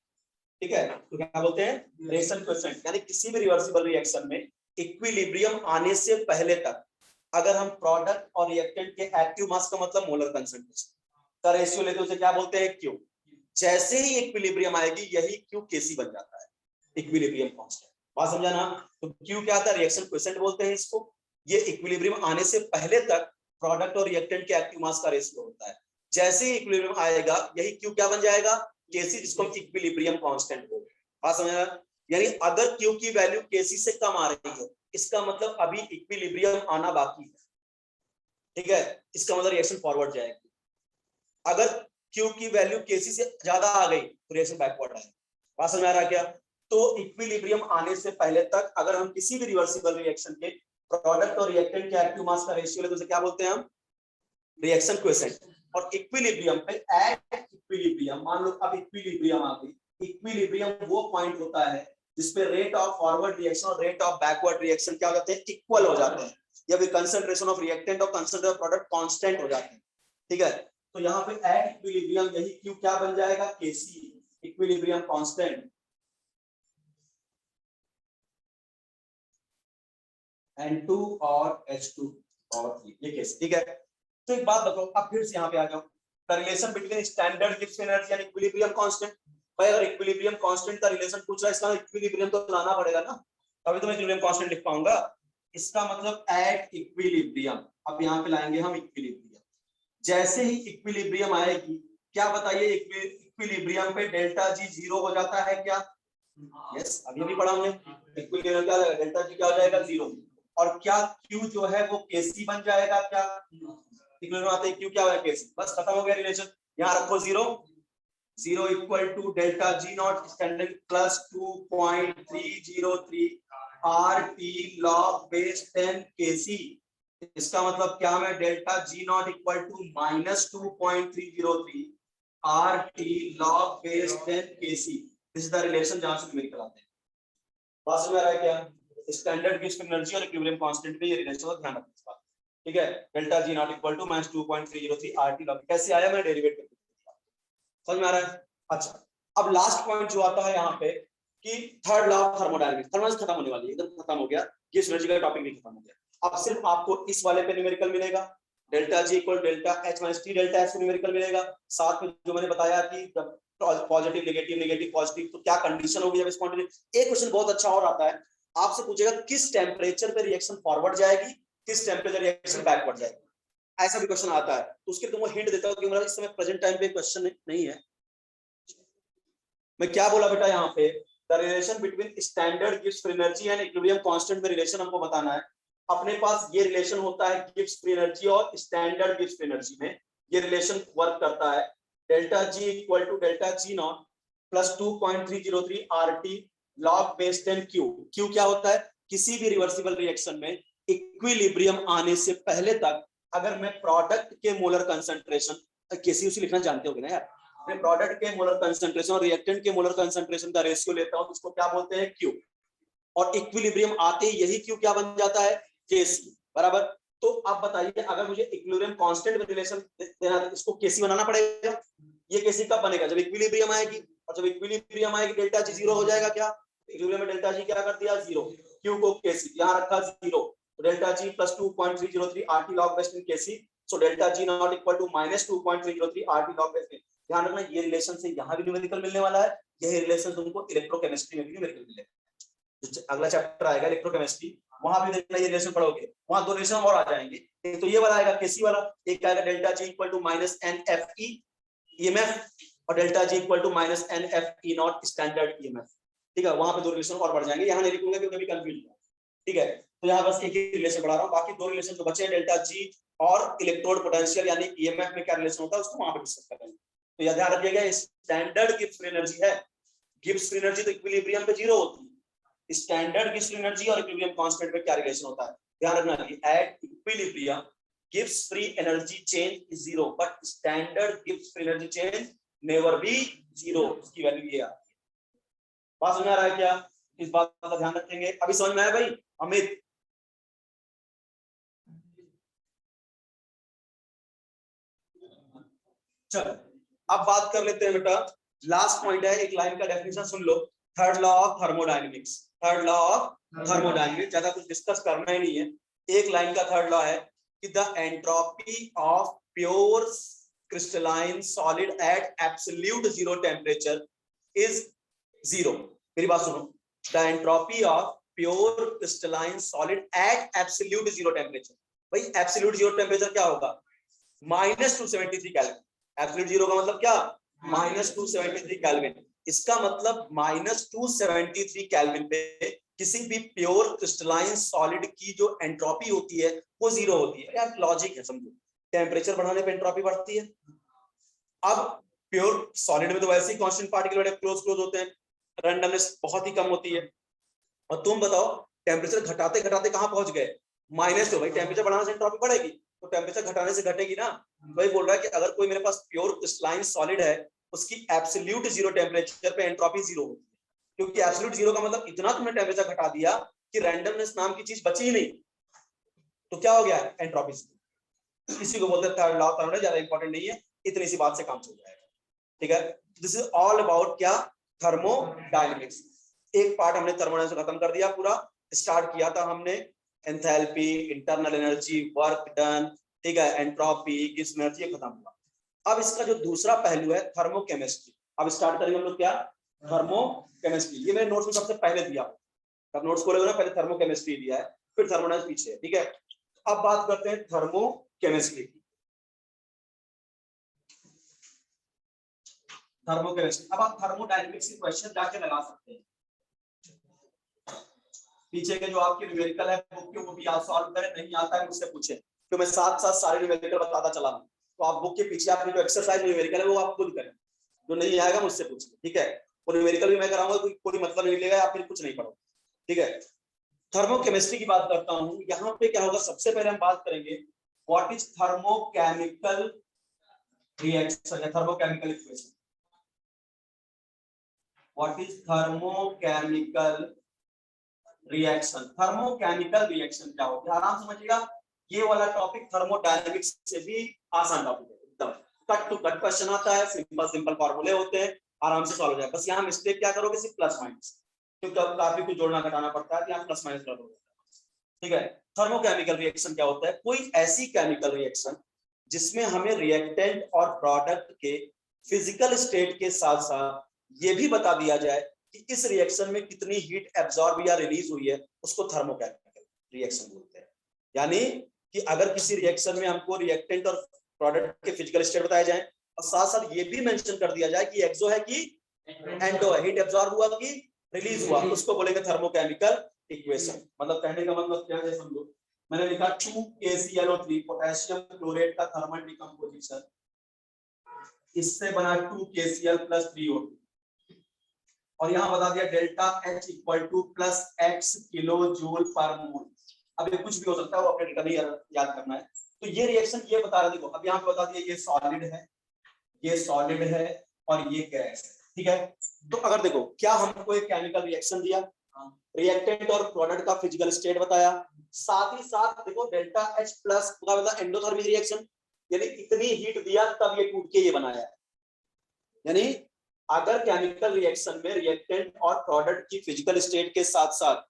ठीक है? तो क्या बोलते हैं? Reaction quotient. यानी किसी भी रिवर्सिबल रिएक्शन में इक्विलिब्रियम आने से पहले तक अगर हम प्रोडक्ट और रिएक्टेंट के एक्टिव मास का मतलब मोलर कंसंट्रेशन का रेशियो लेते हैं, उसे क्या बोलते हैं? Q। जैसे ही इक्विलिब्रियम आएगी, यही Q Kc बन जाता है, इक्विलिब्रियम कांस्टेंट। बात समझा ना? तो Q क्या आता है? रिएक्शन क्वोशिएंट बोलते हैं इसको। ये इक्विलिब्रियम आने से पहले तक प्रोडक्ट और रिएक्टेंट के एक्टिव मास का रेशियो होता है। जैसे ही इक्विलिब्रियम आएगा, यही Q क्या बन जाएगा? Kc, जिसको हम इक्विलिब्रियम कांस्टेंट बोलते हैं। बात समझा? यानी अगर Q की वैल्यू Kc से कम आ रही है, इसका मतलब अभी इक्विलिब्रियम आना बाकी है, ठीक है? इसका मतलब रिएक्शन फॉरवर्ड जाएगी। अगर Q की वैल्यू Kc से ज्यादा आ गई तो रिएक्शन बैकवर्ड आएगी। बात समझ आ रहा क्या? तो इक्विलिब्रियम आने से पहले तक अगर हम किसी भी रिवर्सिबल रिएक्शन के प्रोडक्ट और रिएक्टेंट के एक्टिव मास का रेशियो ले तो उसे क्या बोलते हैं हम, रिएक्शन कोएफिशिएंट। और इक्विलिब्रियम पे एट इक्विलिब्रियम, मान लो अब इक्विलिब्रियम आ गई, इक्विलिब्रियम वो पॉइंट होता है जिसपे रेट ऑफ फॉरवर्ड रिएक्शन और रेट ऑफ बैकवर्ड रिएक्शन क्या हो जाते हैं, इक्वल हो जाते हैं, या फिर कंसंट्रेशन ऑफ रिएक्टेंट और कंसंट्रेशन ऑफ प्रोडक्ट कांस्टेंट हो जाते हैं। ठीक है, तो यहाँ पे एट इक्विलिब्रियम यही क्यू क्या बन जाएगा, केसी, इक्विलिब्रियम कांस्टेंट, N2 और H2 और 3, ये केस। ठीक है, तो एक बात बताओ, अब फिर से यहाँ पे आ जाओ, the relation between standard Gibbs energy and equilibrium constant. भाई अगर इक्विलिब्रियम कांस्टेंट का रिलेशन पूछ रहा है, इसका इक्विलिब्रियम तो लाना पड़ेगा ना, तभी तो मैं इक्विलिब्रियम कांस्टेंट लिख पाऊंगा। इसका मतलब एट इक्विलिब्रियम, अब यहाँ पे लाएंगे हम इक्विलिब्रियम। जैसे ही इक्विलिब्रियम आएगी, क्या बताइए, इक्विलिब्रियम पे डेल्टा जी जीरो हो जाता है क्या? यस, अभी भी पढ़ा हमने, इक्विलिब्रियम क्या हो जाएगा, डेल्टा जी क्या हो जाएगा, जीरो। और क्या क्यू जो है वो केसी बन जाएगा क्या? इक्विलिब्रियम आते ही क्यू क्या होगा, केसी। बस खत्म हो गया रिलेशन। यहाँ रखो zero, zero equal to delta G not standard plus 2.303 RT log base 10 KC. इसका मतलब क्या है, delta G not equal to minus 2.303 RT log base 10 KC. This is the relation जहां से न्यूमेरिकल आते हैं। बात समझ में आ रहा है क्या? स्टैंडर्ड गिब्स एनर्जी और इक्विलिब्रियम कांस्टेंट पे ये रिलेशन का ध्यान रखना इस बात। ठीक है, delta G not equal to minus 2.303 RT log, कैसे आया मैं डेरिवेट करके समझ में आ रहा है? अच्छा, अब लास्ट पॉइंट जो आता है यहाँ पे कि third law of thermodynamics, thermodynamics खत्म होने वाली है, एकदम खत्म हो गया, गिब्स एनर्जी का टॉपिक भी खत्म हो गया। अब सिर्फ आपको इस वाले पे न्यूमेरिकल मिलेगा, delta G equal delta H minus T delta H numerical मिलेगा। साथ में जो मैंने बताया कि पॉजिटिव नेगेटिव नेगेटिव पॉजिटिव, तो क्या कंडीशन होगी जब स्पॉन्टेनियस। एक क्वेश्चन बहुत अच्छा और आता है, आपसे पूछेगा किस टेम्परेचर पे रिएक्शन फॉरवर्ड जाएगी, किस टेम्परेचर रिएक्शन बैकवर्ड जाएगी, ऐसा भी क्वेश्चन आता है। तो उसके तुमको हिंट देता हूं कि मेरा इस समय प्रेजेंट टाइम पे क्वेश्चन नहीं है। मैं क्या बोला बेटा यहाँ पे, the relation between standard Gibbs free energy and equilibrium constant में रिलेशन हमको बताना है। अपने पास ये रिलेशन होता है गिब्स फ्री एनर्जी और स्टैंडर्ड गिब्स फ्री एनर्जी में, ये रिलेशन वर्क करता है delta ji equal to delta G not plus 2.303 RT log base 10 Q। Q क्या होता है, किसी भी रिवर्सिबल रिएक्शन में इक्विलिब्रियम आने से पहले तक अगर मैं प्रोडक्ट के मोलर कंसंट्रेशन, केसी उसी लिखना जानते होगे ना यार, मैं प्रोडक्ट के मोलर कंसंट्रेशन और रिएक्टेंट के मोलर कंसंट्रेशन का रेशियो लेता हूं तो उसको क्या बोलते हैं, क्यू। और इक्विलिब्रियम आते ही यही क्यू क्या बन जाता है, केसी, बराबर। तो आप बताइए, अगर मुझे इक्विलिब्रियम कांस्टेंट में रिलेशन देना है, इसको केसी बनाना पड़ेगा। ये केसी कब बनेगा, जब इक्विलिब्रियम आएगी, और जब इक्विलिब्रियम आएगी डेल्टा जी जीरो हो जाएगा क्या, इक्विलिब्रियम में डेल्टा जी क्या कर दिया, जीरो, क्यू को केसी यहां रखा जीरो, तो delta G plus 2.303 RT log base 10 KC. So delta G not equal to minus 2.303 RT log base 10। ध्यान रखना, ये रिलेशन से यहाँ भी न्यूमेरिकल मिलने वाला है, यही रिलेशन तुमको इलेक्ट्रोकेमिस्ट्री में भी न्यूमेरिकल मिलेगा। अगला चैप्टर आएगा इलेक्ट्रोकेमिस्ट्री, वहां भी देखना ये रिलेशन पढ़ोगे, वहां दो रिलेशन और आ जाएंगे। एक तो ये वाला आएगा केसी वाला, एक आएगा delta ji equal to minus NFE EMF और delta ji equal to minus NFE not standard EMF। ठीक है, वहां पे दो रिलेशन और बढ़ जाएंगे, यहाँ नहीं लिखूंगा क्योंकि अभी कंफ्यूज है। ठीक है, तो यहाँ बस एक ही रिलेशन पढ़ा रहा हूँ, बाकी दो रिलेशन जो बचे हैं डेल्टा जी और इलेक्ट्रोड पोटेंशियल यानी EMF में क्या रिलेशन होता है उसको वहां पे डिस्कस करेंगे। तो याद रखिएगा, स्टैंडर्ड गिब्स फ्री एनर्जी है, गिब्स फ्री एनर्जी तो इक्विलिब्रियम पे जीरो होती है, स्टैंडर्ड गिब्स फ्री एनर्जी और इक्विलिब्रियम कांस्टेंट पे क्या रिलेशन होता है, ध्यान रखना कि at equilibrium Gibbs free energy change is zero but standard Gibbs free energy change never be zero, इसकी वैल्यू ये आती है। बात समझ आ रहा है क्या, इस बात का ध्यान रखेंगे। अभी समझ में आया भाई अमित? चलो अब बात कर लेते हैं बेटा, लास्ट पॉइंट है, एक लाइन का definition soon low, third law of thermodynamics. Third law of thermodynamics, ज्यादा कुछ डिस्कस करना ही नहीं है, एक लाइन का थर्ड लॉ है कि the entropy of pure crystalline solid at absolute zero temperature is zero. मेरी बात सुनो, the entropy of pure crystalline solid at absolute zero temperature. भाई एब्सोल्यूट जीरो टेम्परेचर क्या होगा, -273 केल्विन। एब्सोल्यूट जीरो का मतलब क्या, -273 केल्विन। इसका मतलब -273 केल्विन पे किसी भी प्योर क्रिस्टलाइन सॉलिड की जो एंट्रोपी होती है वो जीरो होती है। यार लॉजिक है, समझो, टेम्परेचर बढ़ाने पे एंट्रोपी बढ़ती है। अब प्योर सॉलिड में तो वैसे ही कांस्टेंट पार्टिकल बड़े क्लोज क्लोज होते हैं, रैंडमनेस बहुत ही कम होती है। और तुम बताओ टेम्परेचर घटाते घटाते कहां पहुंच गए, माइनस तो भाई टेम्परेचर बढ़ाने से एंट्रोपी बढ़ेगी, तो टेम्परेचर घटाने से घटेगी ना। वही बोल रहा है कि अगर कोई मेरे पास प्योर क्रिस्टलाइन सॉलिड है, उसकी एब्सोल्यूट जीरो टेम्परेचर पे एंट्रोपी जीरो होती है, क्योंकि एब्सोल्यूट जीरो का मतलब इतना तुमने टेम्परेचर घटा दिया कि रैंडमनेस नाम की चीज बची ही नहीं, तो क्या हो गया, एंट्रोपी। इसी को बोलते हैं थर्ड लॉ, थर्ड ज्यादा इंपॉर्टेंट नहीं है, इतनी सी बात से काम चल जाएगा। ठीक है, दिस इज ऑल अबाउट क्या, थर्मोडायनेमिक्स। एक पार्ट हमने थर्मोडायनेमिक्स खत्म कर दिया पूरा। स्टार्ट किया था हमने enthalpy, internal energy, work done, ठीक है, एंट्रोपी, गिब्स एनर्जी, ये खत्म हुआ। अब इसका जो दूसरा पहलू है थर्मोकेमिस्ट्री, अब स्टार्ट करेंगे हम लोग क्या, थर्मोकेमिस्ट्री। ये मेरे नोट्स में सबसे पहले दिया, अब नोट्स खोलोगे ना, पहले थर्मोकेमिस्ट्री दिया है, फिर थर्मोडायनेमिक्स पीछे है। ठीक है, अब बात करते हैं थर्मोकेमिस्ट्री की। थर्मोकेमिस्ट्री, अब आप थर्मोडायनेमिक्स के क्वेश्चन जाके लगा सकते हैं। पीछे के जो आपके न्यूमेरिकल है बुक के, वो भी आप सॉल्व करें, नहीं आता है मुझसे पूछे, तो मैं साथ साथ सारे न्यूमेरिकल बताता चला हूं। तो आप बुक के पीछे आपकी जो एक्सरसाइज न्यूमेरिकल है वो आप खुद करें, जो नहीं आएगा मुझसे पूछिए। ठीक है, वो न्यूमेरिकल भी मैं कराऊंगा, कोई मतलब नहीं लेगा, आप फिर कुछ नहीं पढ़ो। ठीक है, थर्मोकेमिस्ट्री की बात करता हूं। यहाँ पे क्या होगा, सबसे पहले हम बात करेंगे व्हाट इज थर्मोकेमिकल रिएक्शन या thermochemical equation. What is thermochemical reaction, thermochemical reaction क्या होता है, आराम समझिएगा। ये वाला टॉपिक थर्मोडायनेमिक्स से भी आसान टॉपिक है, एकदम कट टू कट क्वेश्चन आता है, सिंपल सिंपल फॉर्मूले होते हैं, आराम से सॉल्व हो जाएगा। बस यहाँ मिस्टेक क्या करोगे, सिर्फ प्लस माइनस, क्योंकि अब काफी कुछ जोड़ना घटाना पड़ता है, तो यहाँ प्लस माइनस कर दोगे। ठीक है, थर्मोकेमिकल रिएक्शन क्या होता है, कोई ऐसी केमिकल रिएक्शन जिसमें हमें रिएक्टेंट और प्रोडक्ट के फिजिकल स्टेट के साथ साथ ये भी बता दिया जाए कि इस रिएक्शन में कितनी हीट एब्जॉर्ब या रिलीज हुई है, उसको थर्मोकेमिकल रिएक्शन बोलते हैं। यानी कि अगर किसी रिएक्शन में हमको रिएक्टेंट और प्रोडक्ट के फिजिकल स्टेट बताए जाए और साथ साथ ये भी मेंशन कर दिया जाए कि एक्सो है कि एंडो है, हीट एब्जॉर्ब हुआ कि रिलीज हुआ, उसको बोलेंगे थर्मोकेमिकल इक्वेशन। मतलब कहने का मतलब क्या है, समझो मैंने लिखा 2KClO3 पोटेशियम क्लोरेट का थर्मल डिकम्पोजिशन, इससे बना 2KCl + 3O2, और यहाँ बता दिया delta H = +X kilo joule per mole. अब ये कुछ भी हो सकता है, वो अपने डेटा नहीं याद करना है। तो ये रिएक्शन ये बता रहा, देखो अब यहाँ पे बता दिया ये सॉलिड है, ये सॉलिड है और ये गैस है। ठीक है, तो अगर देखो क्या हमको एक केमिकल रिएक्शन दिया, रिएक्टेंट और प्रोडक्ट का फिजिकल स्टेट बताया, साथ ही साथ देखो डेल्टा H प्लस का मतलब एंडोथर्मिक रिएक्शन, यानी इतनी हीट दिया तब ये टूट के ये बनाया है। यानी अगर केमिकल रिएक्शन में रिएक्टेंट और प्रोडक्ट की फिजिकल स्टेट के साथ साथ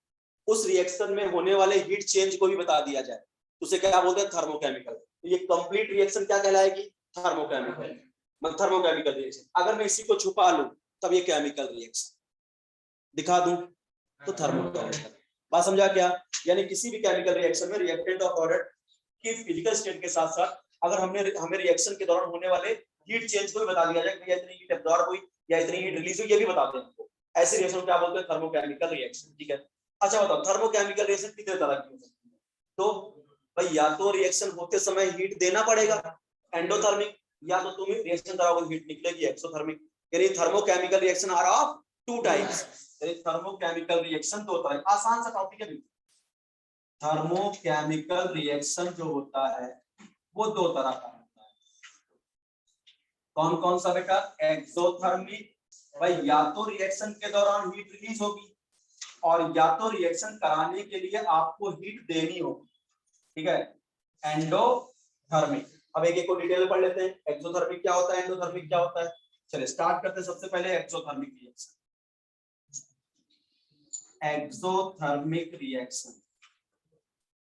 उस रिएक्शन में होने वाले हीट चेंज को भी बता दिया जाए, उसे क्या बोलते हैं, थर्मोकेमिकल। ये कंप्लीट रिएक्शन क्या कहलाएगी, थर्मोकेमिकल, मतलब थर्मोकेमिकल रिएक्शन। अगर मैं इसी को छुपा लूं तब ये केमिकल रिएक्शन, दिखा दूं तो थर्मोकेमिकल। बात समझा क्या, यानी किसी भी केमिकल रिएक्शन में रिएक्टेंट और प्रोडक्ट की फिजिकल स्टेट के साथ साथ अगर हमें रिएक्शन के दौरान होने वाले हीट चेंज को भी बता दिया जाए कि इतनी हीट एब्जॉर्ब हुई या इतनी हीट रिलीज हुई, ये भी बताते हैं हमको। ऐसे रिएक्शन क्या बोलते हैं, थर्मोकेमिकल रिएक्शन। ठीक है, अच्छा बताओ तरह रिएक्शन कितने तरह की हो सकती है, तो भाई या तो रिएक्शन होते समय हीट देना पड़ेगा एंडोथर्मिक, या तो तुम रिएक्शन कराओगे हीट निकलेगी एक्सोथर्मिक। यानी thermochemical reaction are of two types, यानी थर्मोकेमिकल रिएक्शन दो तरह। आसान सा टॉपिक है, थर्मोकेमिकल रिएक्शन जो होता है वो दो तरह का होता है। कौन कौन सा बेटा, एक्सोथर्मिक, भाई या तो रिएक्शन के दौरान हीट रिलीज होगी और या तो रिएक्शन कराने के लिए आपको हीट देनी होगी। ठीक है, एंडोथर्मिक। अब एक एक को डिटेल में पढ़ लेते हैं, एक्सोथर्मिक क्या होता है, एंडोथर्मिक क्या होता है। चलिए स्टार्ट करते हैं सबसे पहले एक्सोथर्मिक रिएक्शन। एक्सोथर्मिक रिएक्शन,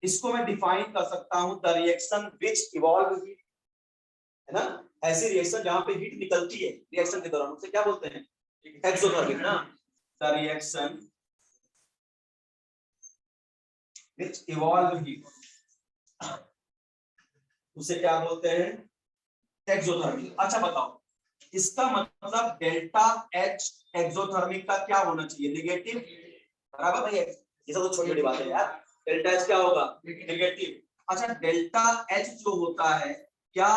इसको मैं डिफाइन कर सकता हूं, the reaction which evolve heat, है ना, ऐसी रिएक्शन जहां पे हीट निकलती है रिएक्शन के दौरान, उसे क्या बोलते हैं, एक्सोथर्मिक ना। The reaction which evolve heat, उसे क्या बोलते हैं, एक्सोथर्मिक। अच्छा बताओ, इसका मतलब डेल्टा H एक्सोथर्मिक का क्या होना चाहिए, नेगेटिव, बराबर भाई, ये सब तो छोटी छोटी बात है यार। डेल्टा H क्या होगा, नेगेटिव। अच्छा डेल्टा H जो होता है क्या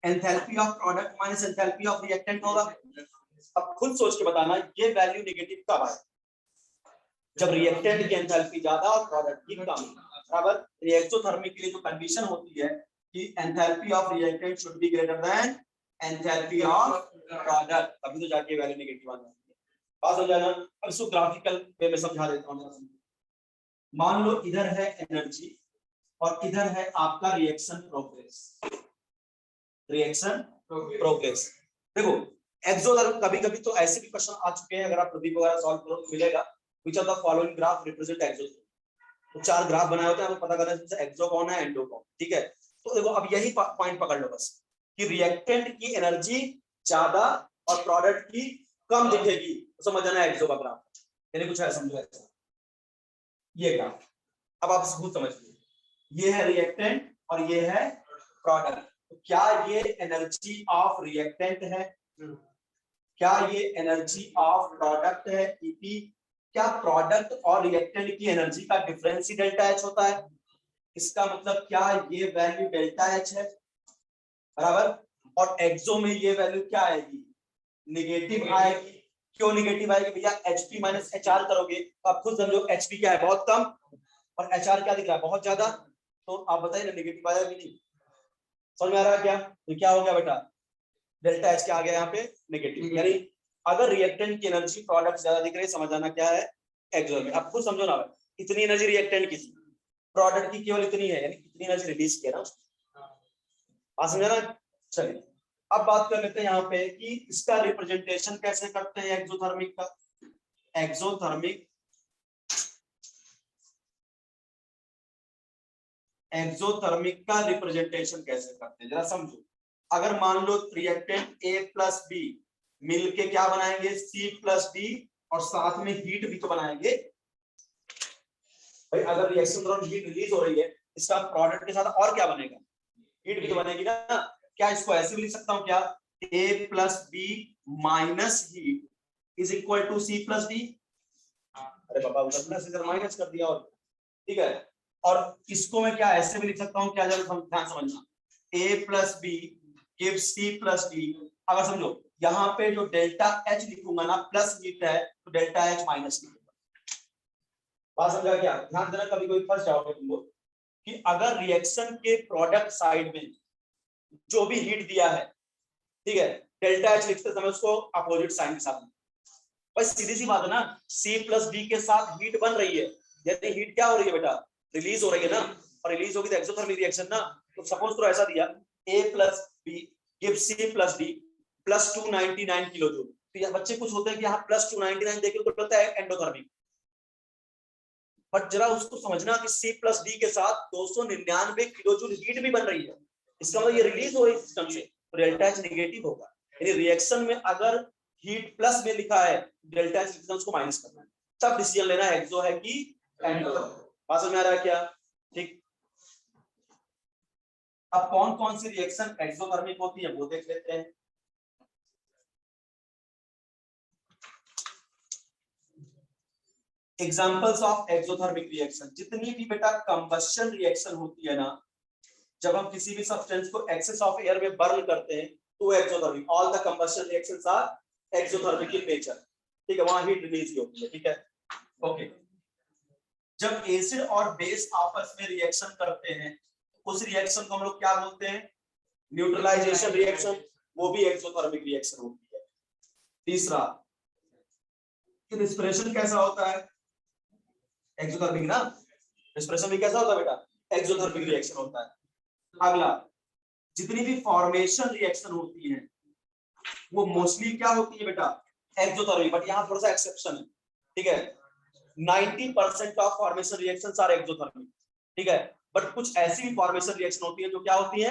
enthalpy of product minus enthalpy of reactant होगा। अब खुद सोच के बताना ये वैल्यू नेगेटिव कब आए, जब रिएक्टेंट की एंथैल्पी ज्यादा और प्रोडक्ट की कम, बराबर। एक्सोथर्मिक के लिए जो कंडीशन होती है कि enthalpy of reactant should be greater than enthalpy of product, तभी तो जाके वैल्यू नेगेटिव आ जाती है। बात हो जाएगा। अब इसको ग्राफिकल वे में समझा देता हूं। मान लो इधर है एनर्जी और इधर है आपका रिएक्शन प्रोग्रेस। रिएक्शन प्रोग्रेस देखो एक्सोथर्मिक, कभी कभी तो ऐसे भी क्वेश्चन आ चुके हैं, अगर आप प्रदीप वगैरह सॉल्व करो तो मिलेगा which of the following graph represent exothermic. तो 4 ग्राफ बनाए होते हैं, आपको पता करना है इसमें एक्सो कौन है एंडो कौन, ठीक है। तो देखो अब यही पॉइंट पकड़ लो बस कि रिएक्टेंट की एनर्जी ज्यादा और प्रोडक्ट की कम दिखेगी, तो समझ जाना एक्सो का ग्राफ, यानी कुछ है समझो ऐसा ये ग्राफ। अब आप खुद समझिए, ये है रिएक्टेंट और ये है प्रोडक्ट। तो क्या ये एनर्जी ऑफ रिएक्टेंट है, क्या ये एनर्जी ऑफ प्रोडक्ट है ईपी, क्या प्रोडक्ट और रिएक्टेंट की एनर्जी का डिफरेंस ही डेल्टा एच होता है। इसका मतलब क्या ये वैल्यू डेल्टा एच है, बराबर। और एक्सो में ये वैल्यू क्या आएगी, निगेटिव आएगी। क्यों निगेटिव आएगी भैया, एचपी माइनस एचआर करोगे तो आप खुद समझो एचपी क्या है, बहुत कम, और एचआर क्या दिख रहा है, बहुत ज्यादा। तो आप बताइए ना निगेटिव आया कि नहीं, समझ में आ रहा है क्या। तो क्या हो गया बेटा, डेल्टा एच क्या आ गया यहाँ पे, नेगेटिव। यानी अगर रिएक्टेंट की एनर्जी प्रोडक्ट ज्यादा दिख रही है, समझ आना क्या है एक्सो में। आप खुद समझो ना, इतनी एनर्जी रिएक्टेंट की, प्रोडक्ट की केवल इतनी है, यानी इतनी एनर्जी रिलीज किया ना, बात समझा ना। चलिए अब बात कर लेते हैं यहाँ पे कि इसका रिप्रेजेंटेशन कैसे करते हैं एक्सोथर्मिक का। एक्सोथर्मिक का रिप्रेजेंटेशन कैसे करते हैं जरा समझो। अगर मान लो रिएक्टेंट ए प्लस बी मिलके क्या बनाएंगे, सी प्लस डी, और साथ में हीट भी तो बनाएंगे भाई। अगर रिएक्शन के दौरान हीट रिलीज हो रही है, इसका प्रोडक्ट के साथ और क्या बनेगा, हीट भी तो बनेगी ना। क्या इसको ऐसे भी लिख सकता हूं क्या, a plus b minus heat is equal to c plus d. अरे बाबा उधर प्लस इधर माइनस कर दिया, और ठीक है। और इसको मैं क्या ऐसे भी लिख सकता हूँ, क्या जरा ध्यान समझना, a plus b give c plus d. अगर समझो यहाँ पे जो डेल्टा एच लिखूंगा ना प्लस हीट है, तो डेल्टा एच माइनस हीट। बात समझा क्या, ध्यान देना, कभी कोई फंस जाओगे तुम लोग कि अगर रिएक्शन के प्रोडक्ट साइड में जो भी हीट दिया है, ठीक है, डेल्टा एच लिखते समय उसको अपोजिट साइन के साथ, बस सीधी सी बात है ना। सी प्लस डी के साथ हीट बन रही है, यदि हीट क्या हो रही है बेटा, रिलीज हो रही है ना, और रिलीज होगी तो एक्सोथर्मिक रिएक्शन ना। तो सपोज तो ऐसा दिया a plus b give c plus d plus 299 kilo joule. तो यहाँ बच्चे कुछ होते हैं कि यहाँ प्लस 299 देखे तो लगता है एंडोथर्मिक, बट जरा उसको समझना कि सी प्लस डी के साथ 299 किलो जूल हीट भी बन रही है, इसका मतलब ये रिलीज हो रही है सिस्टम से, तो डेल्टा एच नेगेटिव होगा। यानी रिएक्शन में अगर हीट प्लस में लिखा है, डेल्टा एच लिखना उसको माइनस करना है, तब डिसीजन लेना है एक्सो है कि एंडो। बात समझ में आ रहा है क्या, ठीक। अब कौन कौन सी रिएक्शन एक्सोथर्मिक होती है वो देख लेते हैं। एग्जांपल्स ऑफ एक्सोथर्मिक रिएक्शन, जितनी भी बेटा कंबशन रिएक्शन होती है ना, जब हम किसी भी सब्सटेंस को एक्सेस ऑफ एयर में बर्न करते हैं तो exothermic. All the combustion reactions are exothermic in nature, ठीक है, वहां हीट रिलीज होती है, ठीक है, ओके। जब एसिड और बेस आपस में रिएक्शन करते हैं, उस रिएक्शन को हम लोग क्या बोलते हैं, न्यूट्रलाइजेशन रिएक्शन, वो भी एक्सोथर्मिक रिएक्शन होती है। तीसरा, रिस्पिरेशन कैसा होता है, एक्सोथर्मिक ना, रिस्पिरेशन भी कैसा होता है बेटा, एक्सोथर्मिक रिएक्शन होता है। अगला, जितनी भी फॉर्मेशन रिएक्शन होती है वो मोस्टली क्या होती है बेटा, एक्सोथर्मिक, बट यहाँ थोड़ा सा एक्सेप्शन है, ठीक है। 90% of formation reactions are exothermic, ठीक है, बट कुछ ऐसी भी फॉर्मेशन रिएक्शन होती है जो क्या होती है,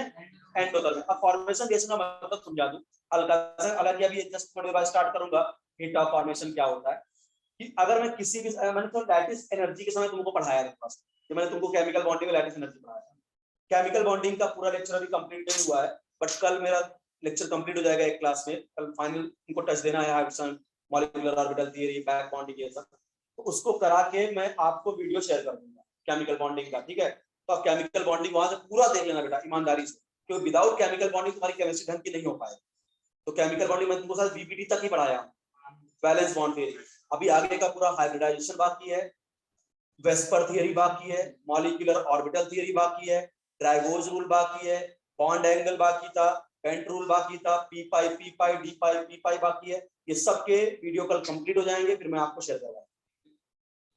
एंडोथर्मिक। अब फॉर्मेशन रिएक्शन का मतलब समझा दूं हल्का सा, अगर ये अभी जस्ट थोड़ी देर स्टार्ट करूंगा हीट ऑफ फॉर्मेशन क्या होता है, कि अगर मैं किसी भी, मैंने तो लैटिस एनर्जी के समय तुमको पढ़ाया था, कि मैंने तुमको केमिकल बॉन्डिंग में लैटिस एनर्जी पढ़ाया था। केमिकल बॉन्डिंग का पूरा लेक्चर अभी कंप्लीट नहीं हुआ है, बट कल मेरा लेक्चर कंप्लीट हो जाएगा एक क्लास में, कल फाइनल इनको टच देना है hydrogen molecular orbital theory, back bonding ये सब, तो उसको करा के मैं आपको वीडियो शेयर कर दूंगा केमिकल बॉन्डिंग का, ठीक है। तो आप केमिकल बॉन्डिंग वहां से पूरा देख लेना बेटा ईमानदारी से, क्योंकि विदाउट केमिकल बॉन्डिंग तुम्हारी केमिस्ट्री ढंग की नहीं हो पाएगी। तो केमिकल बॉन्डिंग मैं तुमको साथ वीपीटी तक ही पढ़ाया, वैलेंस बॉन्ड थ्योरी, अभी आगे का पूरा हाइब्रिडाइजेशन बाकी है, वेस्पर थियरी बाकी है, मॉलिक्यूलर ऑर्बिटल थियरी बाकी है, ड्रैगोज रूल बाकी है, बॉन्ड एंगल बाकी था, पेंट रूल बाकी था, पी पाई डी पाई बाकी है। ये सब के वीडियो कल कंप्लीट हो जाएंगे, फिर मैं आपको शेयर करूंगा।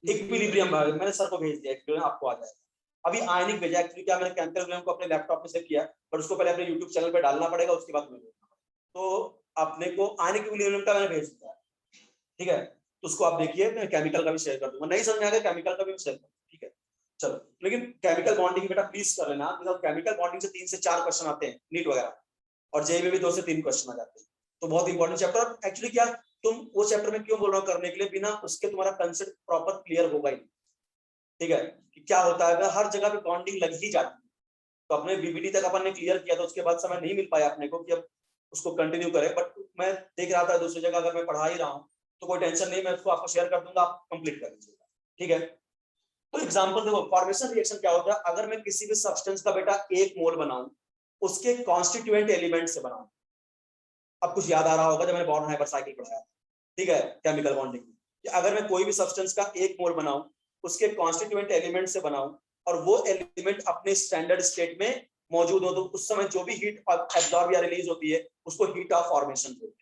इक्विलिब्रियम मैंने सर को भेज दिया, इक्विलिब्रियम आपको आ जाएगा। अभी आयनिक भेजा, एक्चुअली क्या मैंने केमिकल इक्विलिब्रियम को अपने लैपटॉप में सेव किया, पर उसको पहले अपने यूट्यूब चैनल पे डालना पड़ेगा, उसके बाद में तो अपने को आयनिक इक्विलिब्रियम का मैंने भेज दिया, ठीक है। तो उसको आप देखिए, मैं केमिकल का भी शेयर कर दूंगा, नहीं समझ में आ गया केमिकल का भी शेयर कर, ठीक है। चलो, लेकिन केमिकल बॉन्डिंग बेटा प्लीज कर लेना, बिकॉज़ केमिकल बॉन्डिंग से 3 से 4 क्वेश्चन आते हैं नीट वगैरह, और जेईई में भी 2 से 3 क्वेश्चन आ जाते हैं। तो बहुत इंपॉर्टेंट चैप्टर। एक्चुअली क्या तुम वो चैप्टर में क्यों बोल रहा हूँ करने के लिए, बिना उसके तुम्हारा कंसेप्ट प्रॉपर क्लियर होगा ही, ठीक है। कि क्या होता है, हर जगह पे बॉन्डिंग लग ही जाती है। तो अपने बीबीडी तक अपन ने क्लियर किया, तो उसके बाद समय नहीं मिल पाया अपने को कि अब उसको कंटिन्यू करें, बट मैं देख रहा था दूसरी जगह अगर मैं पढ़ा ही रहा हूँ तो कोई टेंशन नहीं, मैं उसको आपको शेयर कर दूंगा, आप कंप्लीट कर लीजिएगा, ठीक है। तो एग्जांपल देखो, फॉर्मेशन रिएक्शन क्या होता है, अगर मैं किसी भी सब्सटेंस का बेटा 1 मोल बनाऊं, उसके कॉन्स्टिट्यूएंट एलिमेंट से बनाऊं। अब कुछ याद आ रहा होगा जब मैंने बॉर्न-हाइपर साइकिल पढ़ाया, ठीक है, केमिकल बॉन्डिंग, कि अगर मैं कोई भी सब्सटेंस का 1 मोल बनाऊं, उसके कॉन्स्टिट्यूएंट एलिमेंट से बनाऊं, और वो एलिमेंट अपने स्टैंडर्ड स्टेट में मौजूद हो, तो उस समय जो भी हीट एब्जॉर्ब या रिलीज होती है उसको हीट ऑफ फॉर्मेशन बोलते हैं।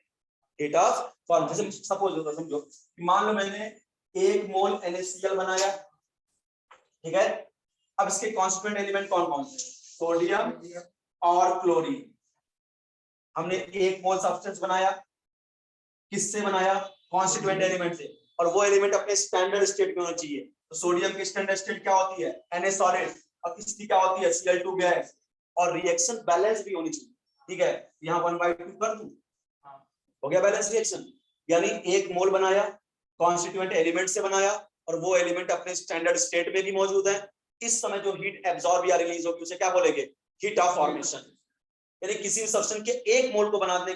हीट ऑफ फॉर्मेशन, सपोज समझो, मान लो मैंने 1 मोल NaCl बनाया, ठीक है। अब इसके कॉन्स्टिट्यूएंट एलिमेंट कौन कौन से, सोडियम और क्लोरीन। हमने 1 मोल सब्सटेंस बनाया, किससे बनाया, कॉन्स्टिट्यूएंट एलिमेंट से, और वो एलिमेंट अपने स्टैंडर्ड स्टेट में होना चाहिए। तो सोडियम की स्टैंडर्ड स्टेट क्या होती है, Na सॉलिड, और किसकी क्या होती है, Cl2 गैस, और रिएक्शन बैलेंस भी होनी चाहिए, ठीक है। यहाँ 1/2 कर दूं, हो गया बैलेंस रिएक्शन। यानी 1 मोल बनाया, कॉन्स्टिट्यूएंट एलिमेंट से बनाया, और वो एलिमेंट अपने स्टैंडर्ड स्टेट में भी मौजूद है। इस समय जो हीट एब्जॉर्ब या रिलीज होगी उसे क्या बोलेंगे, हीट ऑफ फॉर्मेशन। यानी किसी भी सब्सटेंस के 1 मोल को बनाने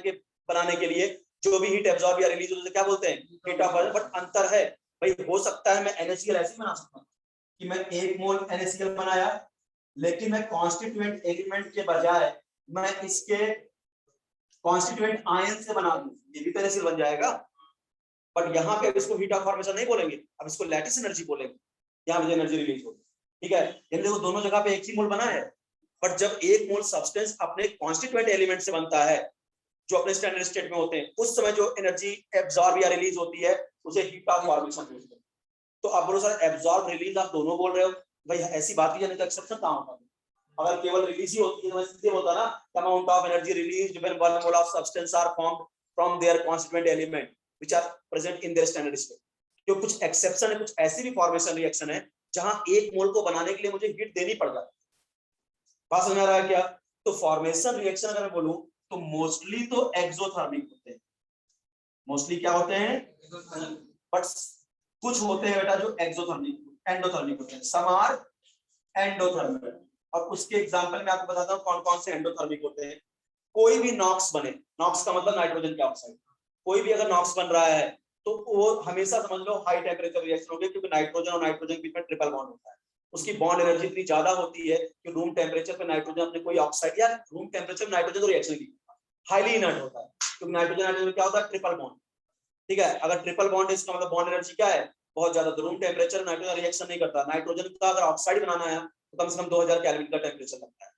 के लिए जो भी हीट एब्जॉर्ब या रिलीज होती है क्या बोलते हैं, हीट ऑफ फॉर्मेशन। बट अंतर है भाई, हो सकता है मैं NaCl ऐसे ही बना सकता हूं कि मैं 1 मोल NaCl बनाया, लेकिन मैं कॉन्स्टिट्यूएंट एलिमेंट के बजाय मैं इसके कॉन्स्टिट्यूएंट आयन से बना दूं, ये भी NaCl बन जाएगा। बट यहाँ पे इसको हीट ऑफ फॉर्मेशन नहीं बोलेंगे, अब इसको लैटिस एनर्जी बोलेंगे, यहाँ मुझे एनर्जी रिलीज होगी, ठीक है। यानी देखो दोनों जगह पे एक ही मोल बना है, बट जब 1 मोल सब्सटेंस अपने कॉन्स्टिट्यूएंट एलिमेंट से बनता है जो अपने स्टैंडर्ड स्टेट में होते हैं, उस समय जो एनर्जी एब्जॉर्ब या रिलीज होती है उसे हीट ऑफ फॉर्मेशन बोलते हैं। तो अब बोलो सर एब्जॉर्ब रिलीज आप दोनों बोल रहे हो, भाई ऐसी बात ही नहीं, तो एक्सेप्शन कहां होता है। अगर केवल रिलीज ही होती है तो सीधे होता ना, amount of energy released when 1 mole of substance are formed from their constituent element which are present in their standard state. तो कुछ एक्सेप्शन है, कुछ ऐसी भी फॉर्मेशन रिएक्शन है जहां 1 मोल को बनाने के लिए मुझे हीट देनी पड़ जाती है। बात समझ आ रहा है क्या। तो फॉर्मेशन रिएक्शन अगर मैं बोलूं तो मोस्टली तो एक्सोथर्मिक होते हैं, मोस्टली क्या होते हैं, बट कुछ होते हैं बेटा जो एक्सोथर्मिक एंडोथर्मिक होते हैं, सम आर एंडोथर्मिक। और उसके एग्जांपल मैं आपको बताता हूं कौन कौन से एंडोथर्मिक होते हैं। कोई भी नॉक्स बने, नॉक्स का मतलब नाइट्रोजन के ऑक्साइड, कोई भी अगर नॉक्स बन रहा है तो वो हमेशा समझ लो हाई टेम्परेचर रिएक्शन होगी, क्योंकि नाइट्रोजन और नाइट्रोजन के बीच में ट्रिपल बॉन्ड होता है। उसकी बॉन्ड एनर्जी इतनी ज्यादा होती है कि रूम टेम्परेचर पे नाइट्रोजन अपने कोई ऑक्साइड या रूम टेम्परेचर में नाइट्रोजन तो रिएक्शन नहीं करता, हाईली इनर्ट होता है, क्योंकि नाइट्रोजन नाइट्रोजन क्या होता है, ट्रिपल बॉन्ड, ठीक है। अगर ट्रिपल बॉन्ड है इसका मतलब बॉन्ड एनर्जी क्या है, बहुत ज्यादा। तो रूम टेम्परेचर नाइट्रोजन रिएक्शन नहीं करता, नाइट्रोजन का अगर ऑक्साइड बनाना है तो कम से कम 2000 केल्विन का टेम्परेचर लगता है।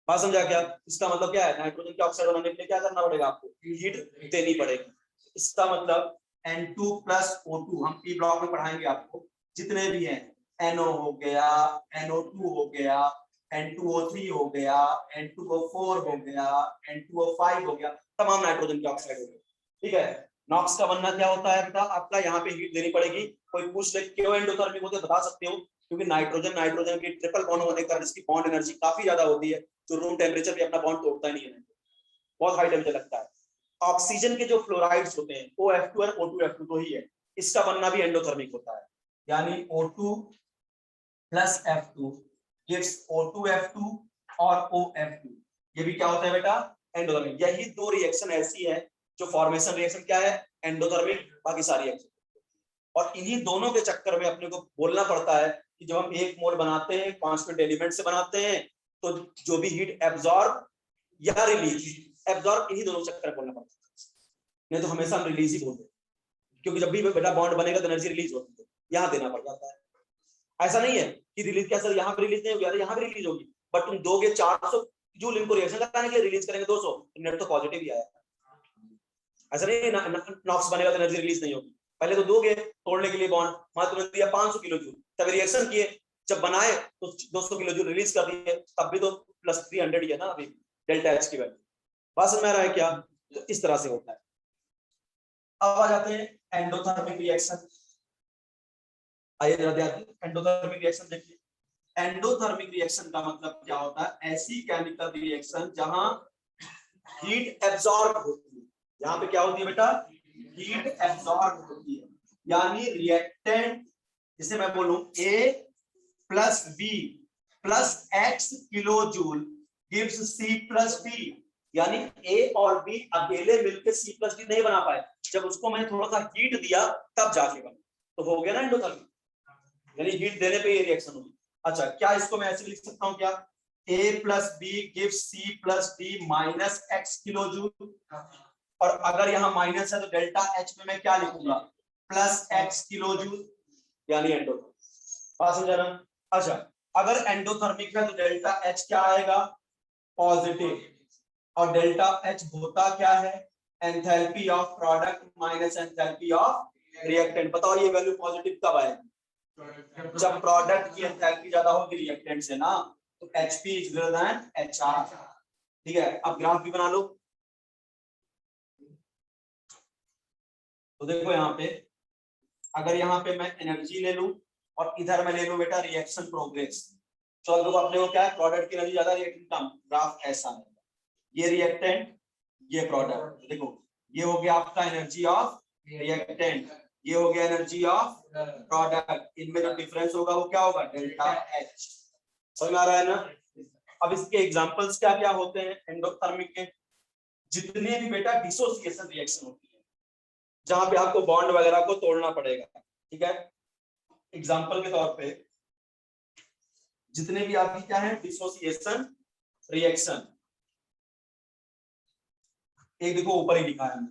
बात समझा क्या। इसका मतलब क्या है, नाइट्रोजन के ऑक्साइड बनाने के लिए क्या करना पड़ेगा, आपको हीट देनी पड़ेगी। इसका मतलब N2+O2 हम पी ब्लॉक में पढ़ाएंगे आपको, जितने भी हैं NO हो गया, NO2 हो गया, N2O3 हो गया, N2O4 हो गया, N2O5 हो गया, तमाम नाइट्रोजन के ऑक्साइड हो गए, ठीक है। नॉक्स का बनना क्या होता है बेटा, आपका यहाँ पे हीट देनी पड़ेगी। कोई पूछ ले क्यों एंडोथर्मिक होते, बता सकते हो, क्योंकि नाइट्रोजन नाइट्रोजन की ट्रिपल बॉन्ड होने के कारण इसकी बॉन्ड एनर्जी काफी ज्यादा होती है, जो रूम टेम्परेचर पे अपना बॉन्ड तोड़ता ही नहीं है, बहुत हाई टेम्परेचर लगता है। ऑक्सीजन के जो फ्लोराइड्स होते हैं O(F2) और O2F2 तो ही है, इसका बनना भी एंडोथर्मिक होता है, यानी O2+F2 गिव्स O2F2 और OF2, ये भी क्या होता है बेटा, एंडोथर्मिक। यही दो रिएक्शन ऐसी है जो फॉर्मेशन रिएक्शन क्या है, एंडोथर्मिक, बाकी सारी रिएक्शन। और इन्हीं दोनों के चक्कर में अपने को बोलना पड़ता है कि जब हम 1 मोल बनाते हैं कॉन्स्टेंट एलिमेंट से बनाते हैं, तो जो भी हीट एब्जॉर्ब या रिलीज, एब्जॉर्ब इन्हीं दोनों चक्कर बोलना पड़ता है, नहीं तो हमेशा हम रिलीज ही बोलते हैं। क्योंकि जब भी बेटा बॉन्ड बनेगा तो एनर्जी रिलीज होती है, यहाँ देना पड़ जाता है। ऐसा नहीं है कि रिलीज क्या सर यहाँ पे रिलीज नहीं होगी, यहाँ पे रिलीज होगी, बट तुम दोगे 400 जूल इनको रिएक्शन कराने के लिए, रिलीज करेंगे 200, नेट तो पॉजिटिव ही आएगा। ऐसा नहीं नॉक्स बनेगा तो एनर्जी रिलीज नहीं होगी, पहले तो दोगे तोड़ने के लिए बॉन्ड, वहां तुमने दिया 500 किलो जूल, तब रिएक्शन किए, जब बनाए तो 200 किलो जूल रिलीज कर दिए, तब भी तो प्लस 300 ही है ना अभी डेल्टा एच की वैल्यू। बात समझ में आ रहा है क्या? तो इस तरह से होता है। अब आ जाते हैं एंडोथर्मिक रिएक्शन। आइए जरा ध्यान, एंडोथर्मिक रिएक्शन देखिए। एंडोथर्मिक रिएक्शन का मतलब क्या होता है? ऐसी केमिकल रिएक्शन जहां हीट एब्जॉर्ब होती है। यहाँ पे क्या होती है बेटा? हीट एब्जॉर्ब होती है, यानी रिएक्टेंट, जिसे मैं बोलूं A plus B plus X kilo joule gives C plus D, यानी A और B अकेले मिलकर C प्लस D नहीं बना पाए, जब उसको मैंने थोड़ा सा हीट दिया तब जाके बना, तो हो गया ना एंडोथर्मिक, यानी हीट देने पे ये रिएक्शन होगी। अच्छा, क्या इसको मैं ऐसे लिख सकता हूँ क्या? A plus B gives C plus D minus X kilo joule, और अगर यहाँ माइनस है तो डेल्टा H में मैं क्या लिखूंगा? प्लस X किलो जूल, यानी एंडोथर्मिक। बात समझ रहा? अच्छा, अगर एंडोथर्मिक है तो डेल्टा H क्या आएगा? पॉजिटिव, और डेल्टा H होता क्या है? Enthalpy of product minus enthalpy of reactant. बताओ ये वैल्यू पॉजिटिव कब आएगी? जब प्रोडक्ट की एंथैल्पी ज्यादा होगी रिएक्टेंट से ना, तो HP is greater than HR। ठीक है, अब ग्राफ भी बना लो। तो देखो यहाँ पे, अगर यहाँ पे मैं एनर्जी ले लूं और इधर मैं ले लूं बेटा रिएक्शन प्रोग्रेस, तो देखो अपने को क्या है? प्रोडक्ट की एनर्जी ज्यादा, रिएक्टेंट कम, ग्राफ ऐसा है। ये रिएक्टेंट, ये प्रोडक्ट, देखो ये हो गया आपका एनर्जी ऑफ रिएक्टेंट, ये हो गया एनर्जी ऑफ प्रोडक्ट, इनमें जो डिफरेंस होगा वो क्या होगा? Delta H। समझ में आ रहा है ना? अब इसके एग्जांपल्स क्या क्या होते हैं एंडोथर्मिक के? जितने भी बेटा डिसोसिएशन रिएक्शन होती है, जहां पे आपको बॉन्ड वगैरह को तोड़ना पड़ेगा, ठीक है, एग्जांपल के तौर पे जितने भी आपकी क्या है डिसोसिएशन रिएक्शन, एक देखो ऊपर ही लिखा है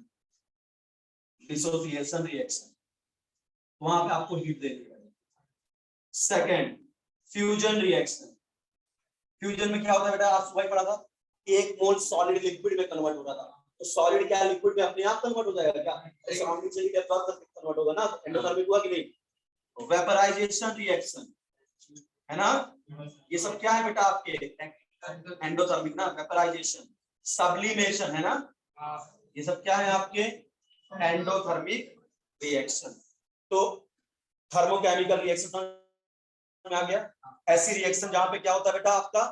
डिसोसिएशन रिएक्शन, वहां पे आपको हीट देनी पड़ेगी। Second, fusion reaction. फ्यूजन में क्या होता है बेटा? आप सुबह ही पढ़ा था, एक मोल सॉलिड लिक्विड में कन्वर्ट हो रहा था, तो सॉलिड क्या लिक्विड में अपने आप कन्वर्ट हो जाएगा क्या? सराउंडिंग से एब्जॉर्ब करके कन्वर्ट होगा ना, तो एंडोथर्मिक हुआ कि नहीं? वेपराइजेशन रिएक्शन है ना, ये सब क्या है बेटा आपके? एंडोथर्मिक ना, वेपराइजेशन। सब्लिमेशन है ना, ये सब क्या है आपके? Endothermic reaction. तो थर्मोकेमिकल रिएक्शन में आ गया। ऐसी रिएक्शन जहां पे क्या होता है बेटा? आपका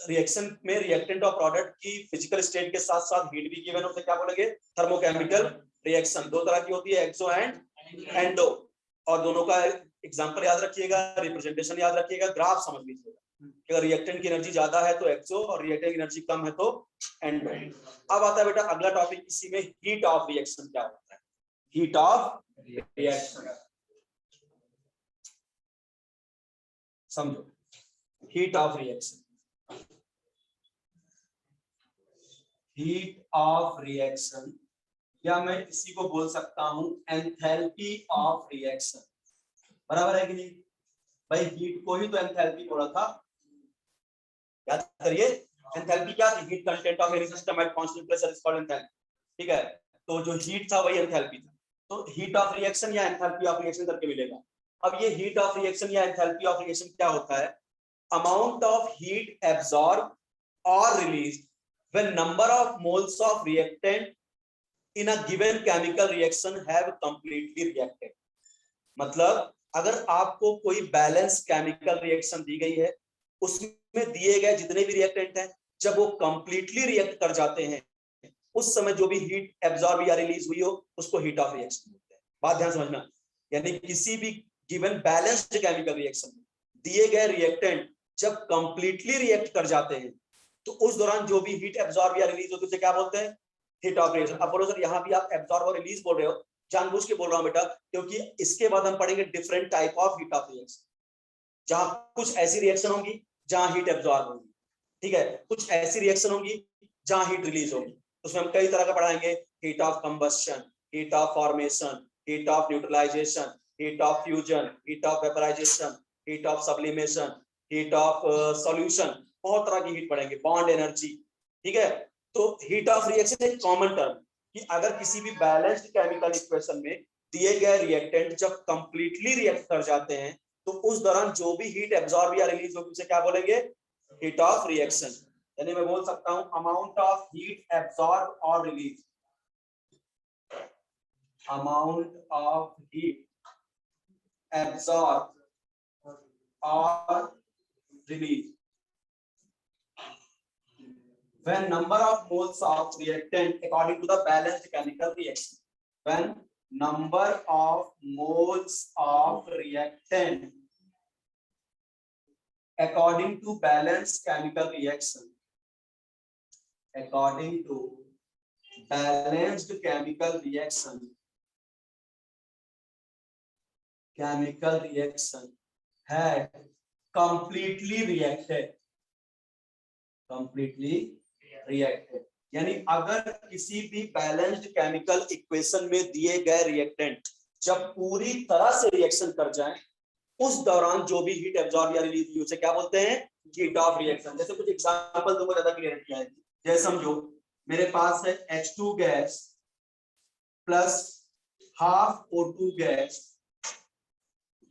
रिएक्शन में रिएक्टेंट और प्रोडक्ट की फिजिकल स्टेट के साथ साथ हीट भी गिवन होता है, क्या बोलेंगे? Thermochemical reaction. दो तरह की होती है, एक्सो एंड एंडो, और दोनों का एग्जांपल याद रखिएगा, रिप्रेजेंटेशन याद रखिएगा, ग्राफ समझ लीजिएगा। अगर रिएक्टेंट की एनर्जी ज्यादा है तो एक्सो, और रिएक्टेंट की एनर्जी कम है तो एंडो। अब आता है बेटा अगला टॉपिक, इसी में हीट ऑफ रिएक्शन क्या होता है? हीट ऑफ रिएक्शन समझो। Heat of reaction, heat of reaction, या मैं इसी को बोल सकता हूं एंथैल्पी ऑफ रिएक्शन। बराबर है कि नहीं भाई? हीट को ही तो एंथैल्पी बोला था, याद करिए। एंथैल्पी क्या थी? Heat content of any system at constant pressure is called enthalpy. ठीक है, तो जो हीट था वही एंथैल्पी था। तो हीट ऑफ रिएक्शन या एंथैल्पी ऑफ रिएक्शन करके मिलेगा। अब ये हीट ऑफ रिएक्शन या एंथैल्पी ऑफ रिएक्शन क्या होता है? अमाउंट ऑफ हीट एब्सॉर्ब और released when number of moles of reactant in a given chemical reaction have completely reacted। मतलब अगर आपको कोई बैलेंस केमिकल रिएक्शन दी गई है, उसमें दिए गए जितने भी रिएक्टेंट हैं, जब वो कंप्लीटली रिएक्ट कर जाते हैं, उस समय जो भी हीट एब्जॉर्ब या रिलीज हुई हो, उसको हीट ऑफ रिएक्शन बोलते हैं। बात ध्यान समझना, यानी किसी भी गिवन बैलेंस्ड केमिकल रिएक्शन में दिए गए रिएक्टेंट जब कंप्लीटली रिएक्ट कर जाते हैं, तो उस दौरान जो भी हीट एब्जॉर्ब या रिलीज होती है, उसे क्या बोलते हैं? Heat of reaction. अब बोलो सर यहाँ भी आप एब्जॉर्ब और रिलीज बोल रहे हो, जानबूझ के बोल रहा हूं बेटा, क्योंकि इसके बाद हम पढ़ेंगे different type of heat of reaction, जहां कुछ ऐसी रिएक्शन होंगी जहां हीट एब्जॉर्ब होगी, ठीक है, कुछ ऐसी रिएक्शन होंगी जहां हीट रिलीज होगी। उसमें हम कई तरह का पढ़ाएंगे, heat of combustion, heat of formation, heat of neutralization, heat of fusion, heat of vaporization, heat of sublimation, heat of solution, बहुत तरह की हीट पढ़ेंगे, बॉन्ड एनर्जी, ठीक है। तो हीट ऑफ रिएक्शन एक कॉमन टर्म कि अगर किसी भी बैलेंस्ड केमिकल इक्वेशन में दिए गए रिएक्टेंट जब कंप्लीटली रिएक्ट कर जाते हैं तो उस दौरान जो भी हीट एब्जॉर्ब या रिलीज होगी उसे क्या बोलेंगे, हीट ऑफ रिएक्शन। यानी मैं बोल सकता हूं अमाउंट ऑफ हीट एब्जॉर्ब और release, amount of heat absorb और release when number of moles of reactant according to the balanced chemical reaction, when number of moles of reactant according to balanced chemical reaction, according to balanced chemical reaction, had completely reacted, यानी अगर किसी भी balanced chemical equation में दिए गए reactant जब पूरी तरह से रिएक्शन कर जाएं, उस दौरान जो भी हीट एब्जॉर्ब या रिलीज हुई उसे क्या बोलते हैं, हीट ऑफ रिएक्शन। जैसे कुछ एग्जांपल दूंगा ज्यादा क्लियरिटी आएगी। जैसे समझो मेरे पास है H2 gas plus half O2 gas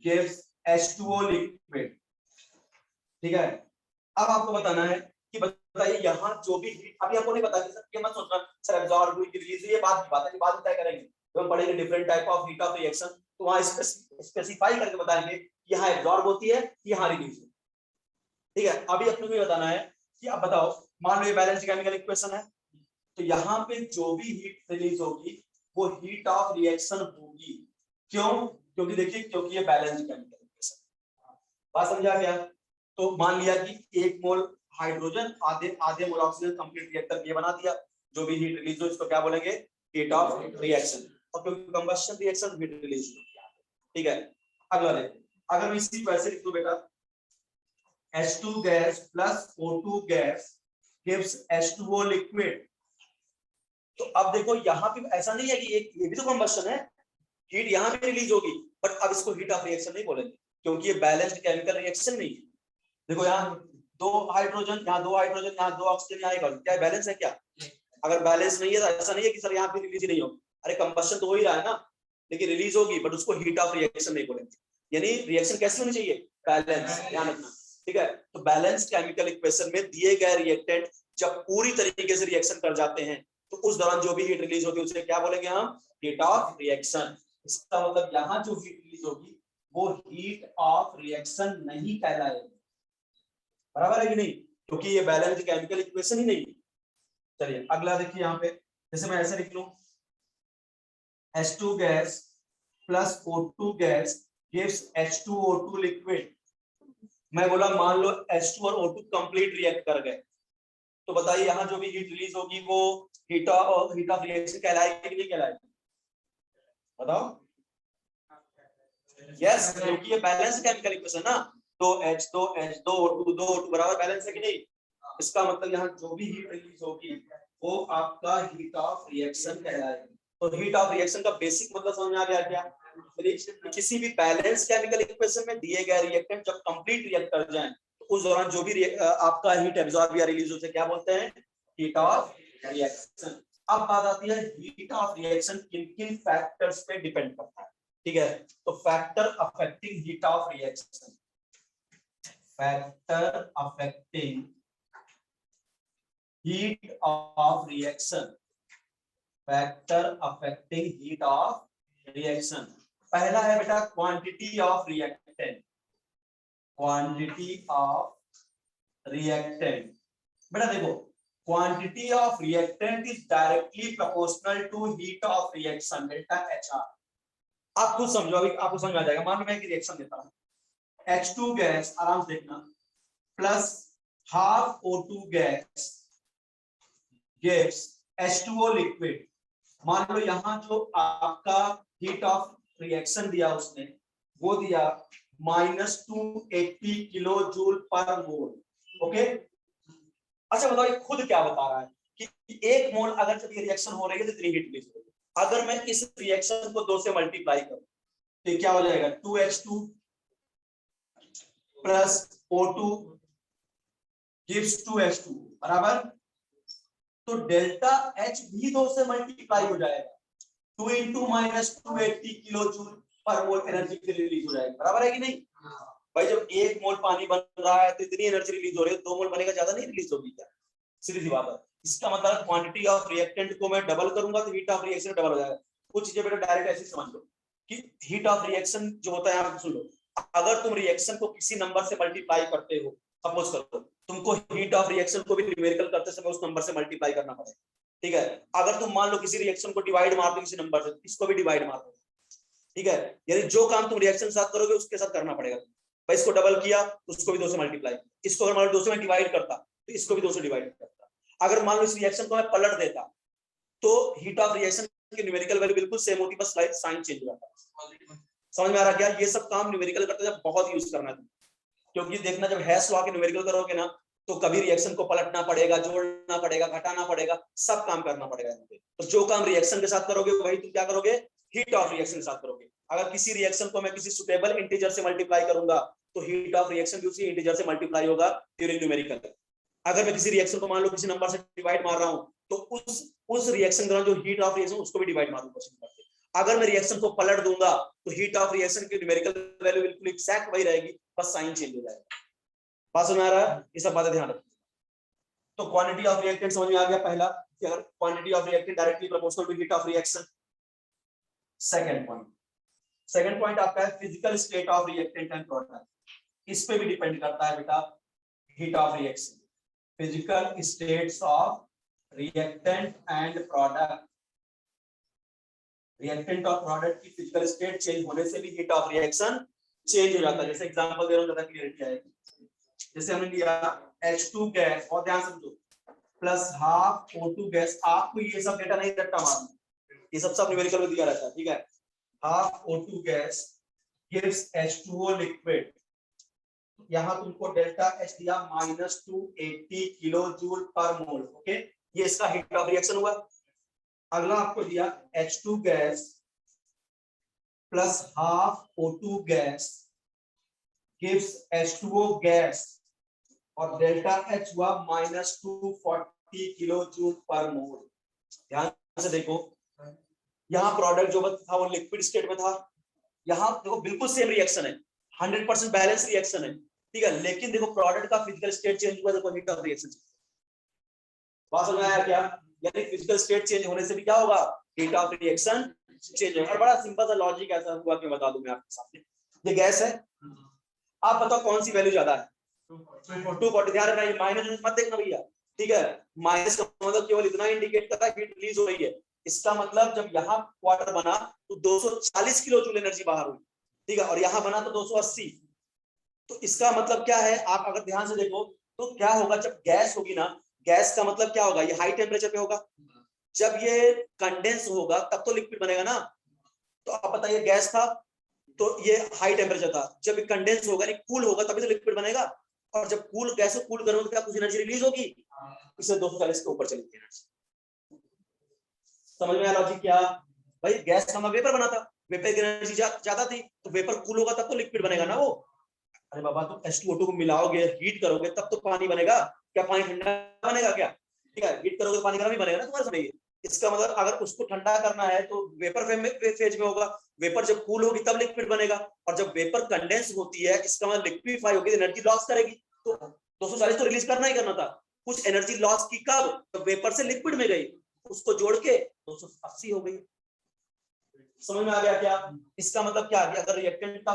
gives H2O liquid, ठीक है। अब आपको बताना है कि बताइए यहाँ जो भी हीट, अभी आपको नहीं पता कि सर ये मत सोचना सर एब्जॉर्ब हुई कि रिलीज हुई, ये बात की बात है कि बाद में तय करेंगे तो हम पढ़ेंगे different type of heat of reaction, तो वहां स्पेसिफाई करके बताएंगे कि यहाँ एब्जॉर्ब होती है कि यहाँ रिलीज होती है, ठीक है। अभी अपने को ये बताना है कि आप बताओ, मान लो ये बैलेंस्ड केमिकल इक्वेशन है, तो यहाँ पे जो भी हीट रिलीज होगी वो हीट ऑफ रिएक्शन होगी। क्यों? क्योंकि देखिए क्योंकि ये बैलेंस्ड केमिकल इक्वेशन, बात समझा क्या। तो मान लिया कि 1 मोल हाइड्रोजन आधे मोल ऑक्सीजन कंप्लीट रिएक्टर ये बना दिया, जो भी हीट रिलीज हो इसको क्या बोलेंगे, हीट ऑफ रिएक्शन। और क्योंकि कंबशन रिएक्शन हीट रिलीज, ठीक है। अगला देखो, अगर मैं इसी को ऐसे लिख दूं बेटा, H2 gas plus O2 gas gives H2O liquid, तो अब देखो यहाँ पे ऐसा नहीं है कि ये भी तो कंबशन है, हीट यहाँ भी रिलीज होगी, बट अब इसको हीट ऑफ रिएक्शन नहीं बोलेंगे क्योंकि ये बैलेंस्ड केमिकल रिएक्शन नहीं है। देखो यहाँ 2 हाइड्रोजन, यहाँ 2 हाइड्रोजन, यहाँ 2 ऑक्सीजन, यहाँ 1 ऑक्सीजन, क्या बैलेंस है क्या? अगर बैलेंस नहीं है तो ऐसा नहीं है कि सर यहाँ पे रिलीज ही नहीं होगी, अरे कंबशन तो हो ही रहा है ना, लेकिन रिलीज होगी बट उसको हीट ऑफ रिएक्शन नहीं बोलेंगे। यानी रिएक्शन कैसे होनी चाहिए, बैलेंस, ध्यान रखना, ठीक है। तो बैलेंस्ड केमिकल इक्वेशन में दिए गए रिएक्टेंट जब पूरी तरीके से रिएक्शन कर जाते हैं तो उस दौरान जो भी हीट रिलीज होती है उसे क्या बोलेंगे हम, हीट ऑफ रिएक्शन। इसका मतलब यहाँ जो हीट रिलीज होगी वो हीट ऑफ रिएक्शन नहीं कहलाएगी, बराबर है कि नहीं, क्योंकि ये बैलेंस्ड केमिकल इक्वेशन ही नहीं है। चलिए अगला देखिए यहाँ पे, जैसे मैं ऐसे लिख लूं H2 gas plus O2 gas gives H2O2 liquid. मैं बोला मान लो H2 और O2 कंप्लीट रिएक्ट कर गए, तो बताइए यहाँ जो भी हीट रिलीज होगी वो हीट ऑफ रिएक्शन कहलाएगी कि नहीं कहलाएगी, बताओ। यस, क्योंकि ये बैलेंस केमिकल इक्वेशन ना, तो H2 O2 2 O2 बराबर बैलेंस है कि नहीं। इसका मतलब यहाँ जो भी हीट रिलीज होगी वो आपका हीट ऑफ रिएक्शन कहलाएगी। तो हीट ऑफ रिएक्शन का बेसिक मतलब समझ में आ गया क्या, किसी भी बैलेंस केमिकल इक्वेशन में दिए गए रिएक्टेंट जब कंप्लीट रिएक्ट कर जाएं तो उस दौरान जो भी आपका हीट एब्जॉर्ब या रिलीज होता है क्या बोलते हैं, हीट ऑफ रिएक्शन। अब बात आती है हीट ऑफ रिएक्शन किन किन फैक्टर्स पे डिपेंड करता है, ठीक है। तो factor affecting heat of reaction, factor affecting heat of reaction, factor affecting heat of reaction. पहला है बेटा quantity of reactant, quantity of reactant. बेटा देखो quantity of reactant is directly proportional to heat of reaction delta HR। आप खुद समझो, अभी आपको समझ आ जाएगा। मान लो मैं एक रिएक्शन देता हूं, H2 गैस, आराम से देखना, plus half O2 gas gives H2O liquid. मान लो यहाँ जो आपका हीट ऑफ रिएक्शन दिया उसने वो दिया -280 किलो जूल पर मोल, ओके। अच्छा बताओ ये खुद क्या बता रहा है कि 1 मोल अगर जब ये रिएक्शन हो रही है तो इतनी हीट रिलीज होगी, अगर मैं इस रिएक्शन को 2 से मल्टीप्लाई करूं तो क्या हो जाएगा 2H2 plus O2 gives 2H2 बराबर, तो डेल्टा H भी 2 से मल्टीप्लाई हो जाएगा, 2 into minus 280 kilo joule per मोल एनर्जी रिलीज हो जाएगा, बराबर है कि नहीं? भाई जब 1 मोल पानी बन रहा है तो इतनी एनर्जी रिलीज हो रही है, 2 मोल बनेगा, ज्यादा नहीं रिलीज होगी क्या? सीधी सी बात है। इसका मतलब क्वांटिटी ऑफ रिएक्टेंट को मैं डबल करूंगा तो हीट ऑफ रिएक्शन डबल हो जाएगा। कुछ चीजें बेटा डायरेक्ट ऐसे समझ लो कि हीट ऑफ रिएक्शन जो होता है, आप सुन लो, अगर तुम रिएक्शन को किसी नंबर से मल्टीप्लाई करते हो, सपोज करो तुमको हीट ऑफ रिएक्शन को भी न्यूमेरिकल करते समय उस नंबर से मल्टीप्लाई करना पड़ेगा, ठीक है? अगर तुम मान लो किसी रिएक्शन को डिवाइड मार दो किसी नंबर से, इसको भी डिवाइड मार दो, ठीक है? यानी जो काम तुम रिएक्शन साथ करोगे उसके साथ करना पड़ेगा। भाई इसको डबल किया तो उसको भी 2 से मल्टीप्लाई, इसको अगर मान लो 2 से मैं डिवाइड करता तो इसको भी 2 से डिवाइड करता। अगर मान लो इस रिएक्शन को मैं पलट देता तो हीट ऑफ रिएक्शन की न्यूमेरिकल वैल्यू बिल्कुल सेम होती, बस स्लाइड साइन चेंज हो जाता। समझ में आ रहा क्या? ये सब काम न्यूमेरिकल करते जब बहुत यूज करना है, क्योंकि देखना जब हैश लॉ के न्यूमेरिकल करोगे ना तो कभी रिएक्शन को पलटना पड़ेगा, जोड़ना पड़ेगा, घटाना पड़ेगा, सब काम करना पड़ेगा। तो जो काम रिएक्शन के साथ करोगे वही तुम क्या करोगे, हीट ऑफ रिएक्शन के साथ करोगे। अगर किसी रिएक्शन को मैं किसी सुटेबल इंटीजर से मल्टीप्लाई करूंगा तो हीट ऑफ रिएक्शन भी उसी इंटीजर से मल्टीप्लाई होगा ड्यूरिंग न्यूमेरिकल। अगर मैं किसी रिएक्शन को मान लो किसी नंबर से डिवाइड मार रहा हूं तो उस रिएक्शन के दौरान जो हीट ऑफ रिएक्शन उसको भी डिवाइड मारूंगा। अगर मैं रिएक्शन को पलट दूंगा तो हीट ऑफ रिएक्शन की न्यूमेरिकल वैल्यू बिल्कुल एग्जैक्ट वही रहेगी, बस साइन चेंज हो जाएगा। बात समझ में आ रहा है? ये सब बातें ध्यान रखो। तो क्वांटिटी ऑफ रिएक्टेंट समझ में आ गया पहला, कि अगर quantity of reactant directly proportional to heat of reaction. Second point आपका है physical state of reactant and product. इस पे भी डिपेंड करता है बेटा heat of reaction, physical states of reactant and product. Reactant और प्रोडक्ट की फिजिकल स्टेट चेंज होने से भी हीट ऑफ रिएक्शन चेंज हो जाता है। जैसे एग्जांपल दे रहा हूं, ज्यादा क्लियरिटी आएगी। जैसे हमने लिया H2 गैस, और ध्यान समझो, प्लस हाफ O2 गैस। आपको ये सब डेटा नहीं रट्टा मारना, ये सब न्यूमेरिकल में दिया रहता है, ठीक है? Half O2 gas gives H2O liquid. यहां तुमको डेल्टा H दिया -280 किलो जूल पर मोल, ओके? ये इसका हीट ऑफ रिएक्शन हुआ। अगला आपको दिया H2 gas plus half O2 gas gives H2O gas, और डेल्टा H हुआ -240 किलो जूल पर मोल। ध्यान से देखो, यहाँ प्रोडक्ट जो था वो लिक्विड स्टेट में था, यहाँ देखो बिल्कुल सेम रिएक्शन है, 100% बैलेंस रिएक्शन है, ठीक है? लेकिन देखो प्रोडक्ट का फिजिकल स्टेट चेंज हुआ, देखो हीट ऑफ रिएक्शन। बात समझ में आया क्या? यानी फिजिकल स्टेट चेंज होने से भी क्या होगा, हीट ऑफ रिएक्शन चेंज होगा। और बड़ा सिंपल सा लॉजिक ऐसा हुआ कि बता दूं मैं आपके सामने। ये गैस है, आप बताओ कौन सी वैल्यू ज्यादा है? 240। ध्यान रखना, ये माइनस मत देखना भैया, ठीक है? माइनस का मतलब केवल इतना इंडिकेट करता है हीट रिलीज हो रही है। इसका मतलब जब यहाँ क्वार्टर बना तो 240 किलो जूल एनर्जी बाहर हुई, ठीक है? और यहाँ बना तो 280। तो इसका मतलब क्या है, आप अगर ध्यान से देखो तो क्या होगा, जब गैस होगी ना, गैस का मतलब क्या होगा, ये हाई टेम्परेचर पे होगा। जब ये कंडेंस होगा तब तो लिक्विड बनेगा ना। तो आप बताइए, गैस था तो ये हाई टेम्परेचर था, जब कंडेंस होगा नहीं कूल होगा तभी तो लिक्विड बनेगा। और जब कूल गैस को कूल करोगे तो क्या कुछ एनर्जी रिलीज होगी, इसे 240 के ऊपर चलेगी एनर्जी। समझ में आया लॉजिक क्या? भाई गैस का मतलब वेपर बना था, वेपर की एनर्जी ज्यादा थी, तो वेपर कूल होगा तब तो लिक्विड बनेगा ना वो। अरे बाबा, तुम H2O2 को मिलाओगे, हीट करोगे तब तो पानी बनेगा। क्या पानी ठंडा बनेगा क्या? ठीक है, हीट करोगे तो पानी गर्म ही बनेगा ना तुम्हारे सामने। इसका मतलब अगर उसको ठंडा करना है तो वेपर फेज में होगा, वेपर जब कूल होगी तब लिक्विड बनेगा। और जब वेपर कंडेंस होती है इसका मतलब लिक्विफाई होगी, एनर्जी लॉस करेगी, तो 240 तो रिलीज करना ही करना था। कुछ एनर्जी लॉस की कब, जब वेपर से लिक्विड में गई, उसको जोड़ के 280 हो गई। समझ में आ गया क्या? इसका मतलब क्या है, अगर रिएक्टेंट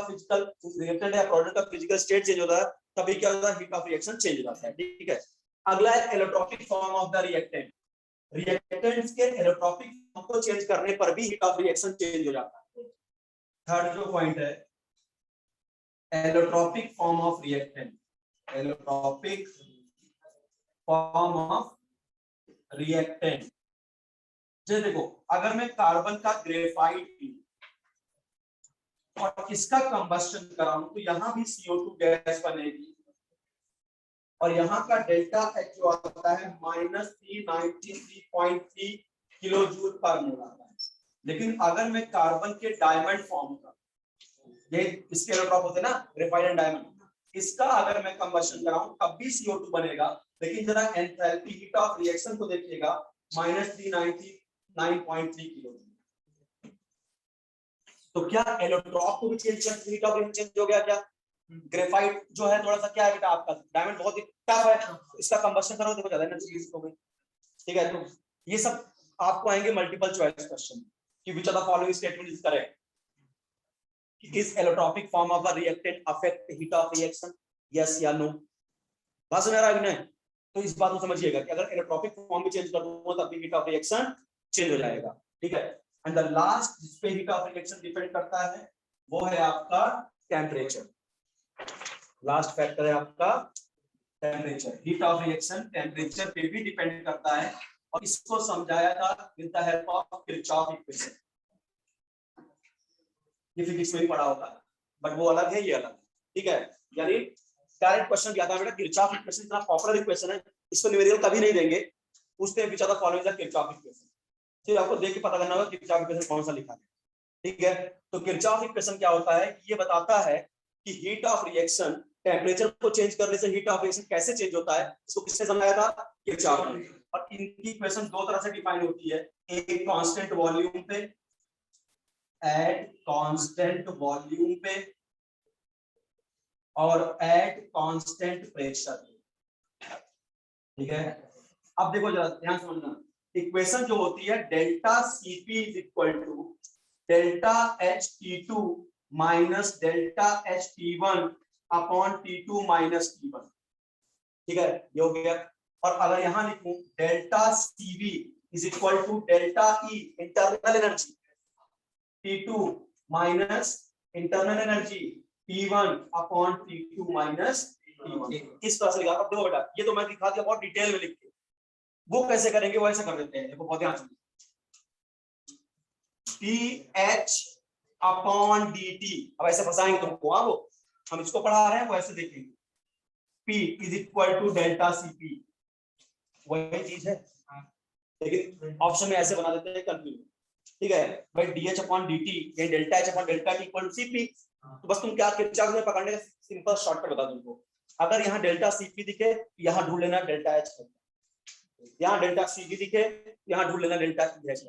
या प्रोडक्ट का फिजिकल स्टेट चेंज होता है तभी क्या होता है, हीट ऑफ रिएक्शन चेंज हो जाता है, ठीक है? अगला है allotropic form of the reactant. Reactants के एलोट्रोपिक फॉर्म को चेंज करने पर भी हीट ऑफ रिएक्शन चेंज हो जाता है। थर्ड जो पॉइंट है, allotropic form of reactant. Allotropic form of reactant. जैसे देखो, अगर मैं कार्बन का ग्रेफाइट और इसका कंबस्टन कराऊं तो यहां भी CO2 गैस बनेगी, और यहाँ का डेल्टा H जो आता है -393.3 किलो जूल पर मोल आता है। लेकिन अगर मैं कार्बन के डायमंड फॉर्म का, ये इसके एलोट्रॉप होते हैं ना, ग्रेफाइट एंड डायमंड, इसका अगर मैं कंबशन कराऊं तब भी CO2 बनेगा, लेकिन जरा एंथैल्पी हीट ऑफ रिएक्शन को देखिएगा -399.3 किलो। तो क्या एलोट्रॉप को भी चेंज कर, हीट ऑफ रिएक्शन चेंज हो गया क्या? ग्रेफाइट जो है थोड़ा सा क्या है बेटा आपका, डायमंड बहुत ही टफ है, इसका कंबशन करो तो ज्यादा एनर्जी यूज होगी। ठीक है, तो ये सब आपको आएंगे मल्टीपल चॉइस क्वेश्चन कि which of the following statement is correct. Is allotropic form of a reactant affect heat of reaction? Yes या no? बात समझ आ रहा है कि नहीं? तो इस बात को समझिएगा कि अगर एलोट्रॉपिक फॉर्म भी चेंज कर दूंगा तब भी हीट ऑफ रिएक्शन चेंज हो जाएगा। ठीक है, एंड द लास्ट जिस पे हीट ऑफ रिएक्शन डिपेंड करता है वो है आपका टेम्परेचर। लास्ट फैक्टर है आपका temperature. Heat of reaction temperature पे भी डिपेंड करता है, और इसको समझाया था with the help of Kirchhoff equation. ये फिजिक्स में भी पढ़ा होगा, बट वो अलग है, ये अलग है। ठीक है, यानी डायरेक्ट क्वेश्चन किया था बेटा, किरचॉफ इक्वेशन इतना पॉपुलर इक्वेशन है, इसको न्यूमेरिकल कभी नहीं देंगे, पूछते हैं which of the following is the Kirchhoff equation. फिर आपको देख के पता करना होगा किरचॉफ इक्वेशन कौन सा लिखा है। ठीक है, तो किरचॉफ इक्वेशन क्या होता है, ये बताता है कि हीट ऑफ रिएक्शन टेम्परेचर को चेंज करने से हीट ऑफ रिएक्शन कैसे चेंज होता है, इसको किसने समझाया था? किरचॉफ ने। और इनकी इक्वेशन दो तरह से डिफाइन होती है, एक कांस्टेंट वॉल्यूम पे, एट कांस्टेंट वॉल्यूम पे, और एट कांस्टेंट प्रेशर। ठीक है, अब देखो जरा ध्यान समझना, इक्वेशन जो होती है delta Cp is equal to delta Ht2 minus delta Ht1 upon T2 minus T1। ठीक है, ये हो गया। और अगर यहां लिखूं delta Cv is equal to delta E internal energy, T2 minus internal energy T1 upon T2 minus T1। इस तरह से लिखा। अब देखो बेटा, ये तो मैं दिखा दिया बहुत डिटेल में लिख के, वो कैसे करेंगे वो ऐसे कर देते हैं। देखो बहुत ध्यान से, TH अपॉन DT, अब ऐसे फंसाएंगे तुमको। हाँ, वो हम इसको पढ़ा रहे हैं, वो ऐसे देखेंगे, P is equal to delta Cp, वही चीज है, लेकिन ऑप्शन में ऐसे बना देते हैं कंफ्यूज। ठीक है भाई, DH अपॉन DT ये delta H upon delta T equal to Cp। तो बस तुम क्या किरचॉफ में पकड़ने का सिंपल शॉर्टकट बता दूं तुमको। अगर यहाँ डेल्टा Cp दिखे, यहाँ ढूंढ लेना डेल्टा H, यहाँ डेल्टा Cv दिखे, यहाँ ढूंढ लेना डेल्टा EH।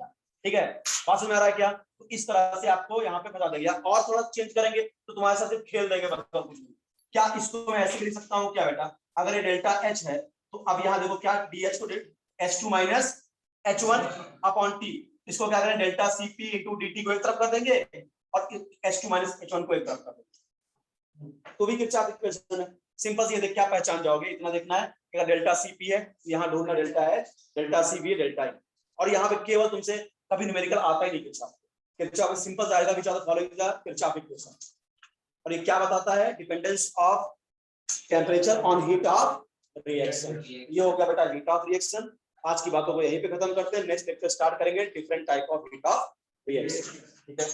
ठीक है, बात समझ में आ रहा है क्या? तो इस तरह से आपको यहाँ पे बता देंगे। और थोड़ा चेंज करेंगे तो तुम्हारे साथ खेल देंगे, बताओ कुछ नहीं। क्या इसको मैं ऐसे लिख सकता हूँ क्या बेटा, अगर ये डेल्टा H है तो अब यहाँ देखो क्या DH को H2 minus H1 upon T, इसको क्या करें डेल्टा Cp इंटू DT को एक तरफ कर देंगे और H2 माइनस H1 को एक तरफ कर देंगे, तो भी किरचॉफ इक्वेशन है। सिंपल से ये देख क्या पहचान जाओगे, इतना देखना है कि अगर डेल्टा Cp है यहाँ ढूंढना delta H, delta Cv delta E, और यहाँ पे केवल तुमसे कभी न्यूमेरिकल आता ही नहीं किरचॉफ। किरचॉफ सिंपल आएगा which of the following is the Kirchhoff equation. और ये क्या बताता है, dependence of temperature on heat of reaction. ये हो गया बेटा हीट ऑफ रिएक्शन। आज की बातों को यहीं पे खत्म करते हैं, नेक्स्ट लेक्चर स्टार्ट करेंगे different type of heat of reaction. ठीक है।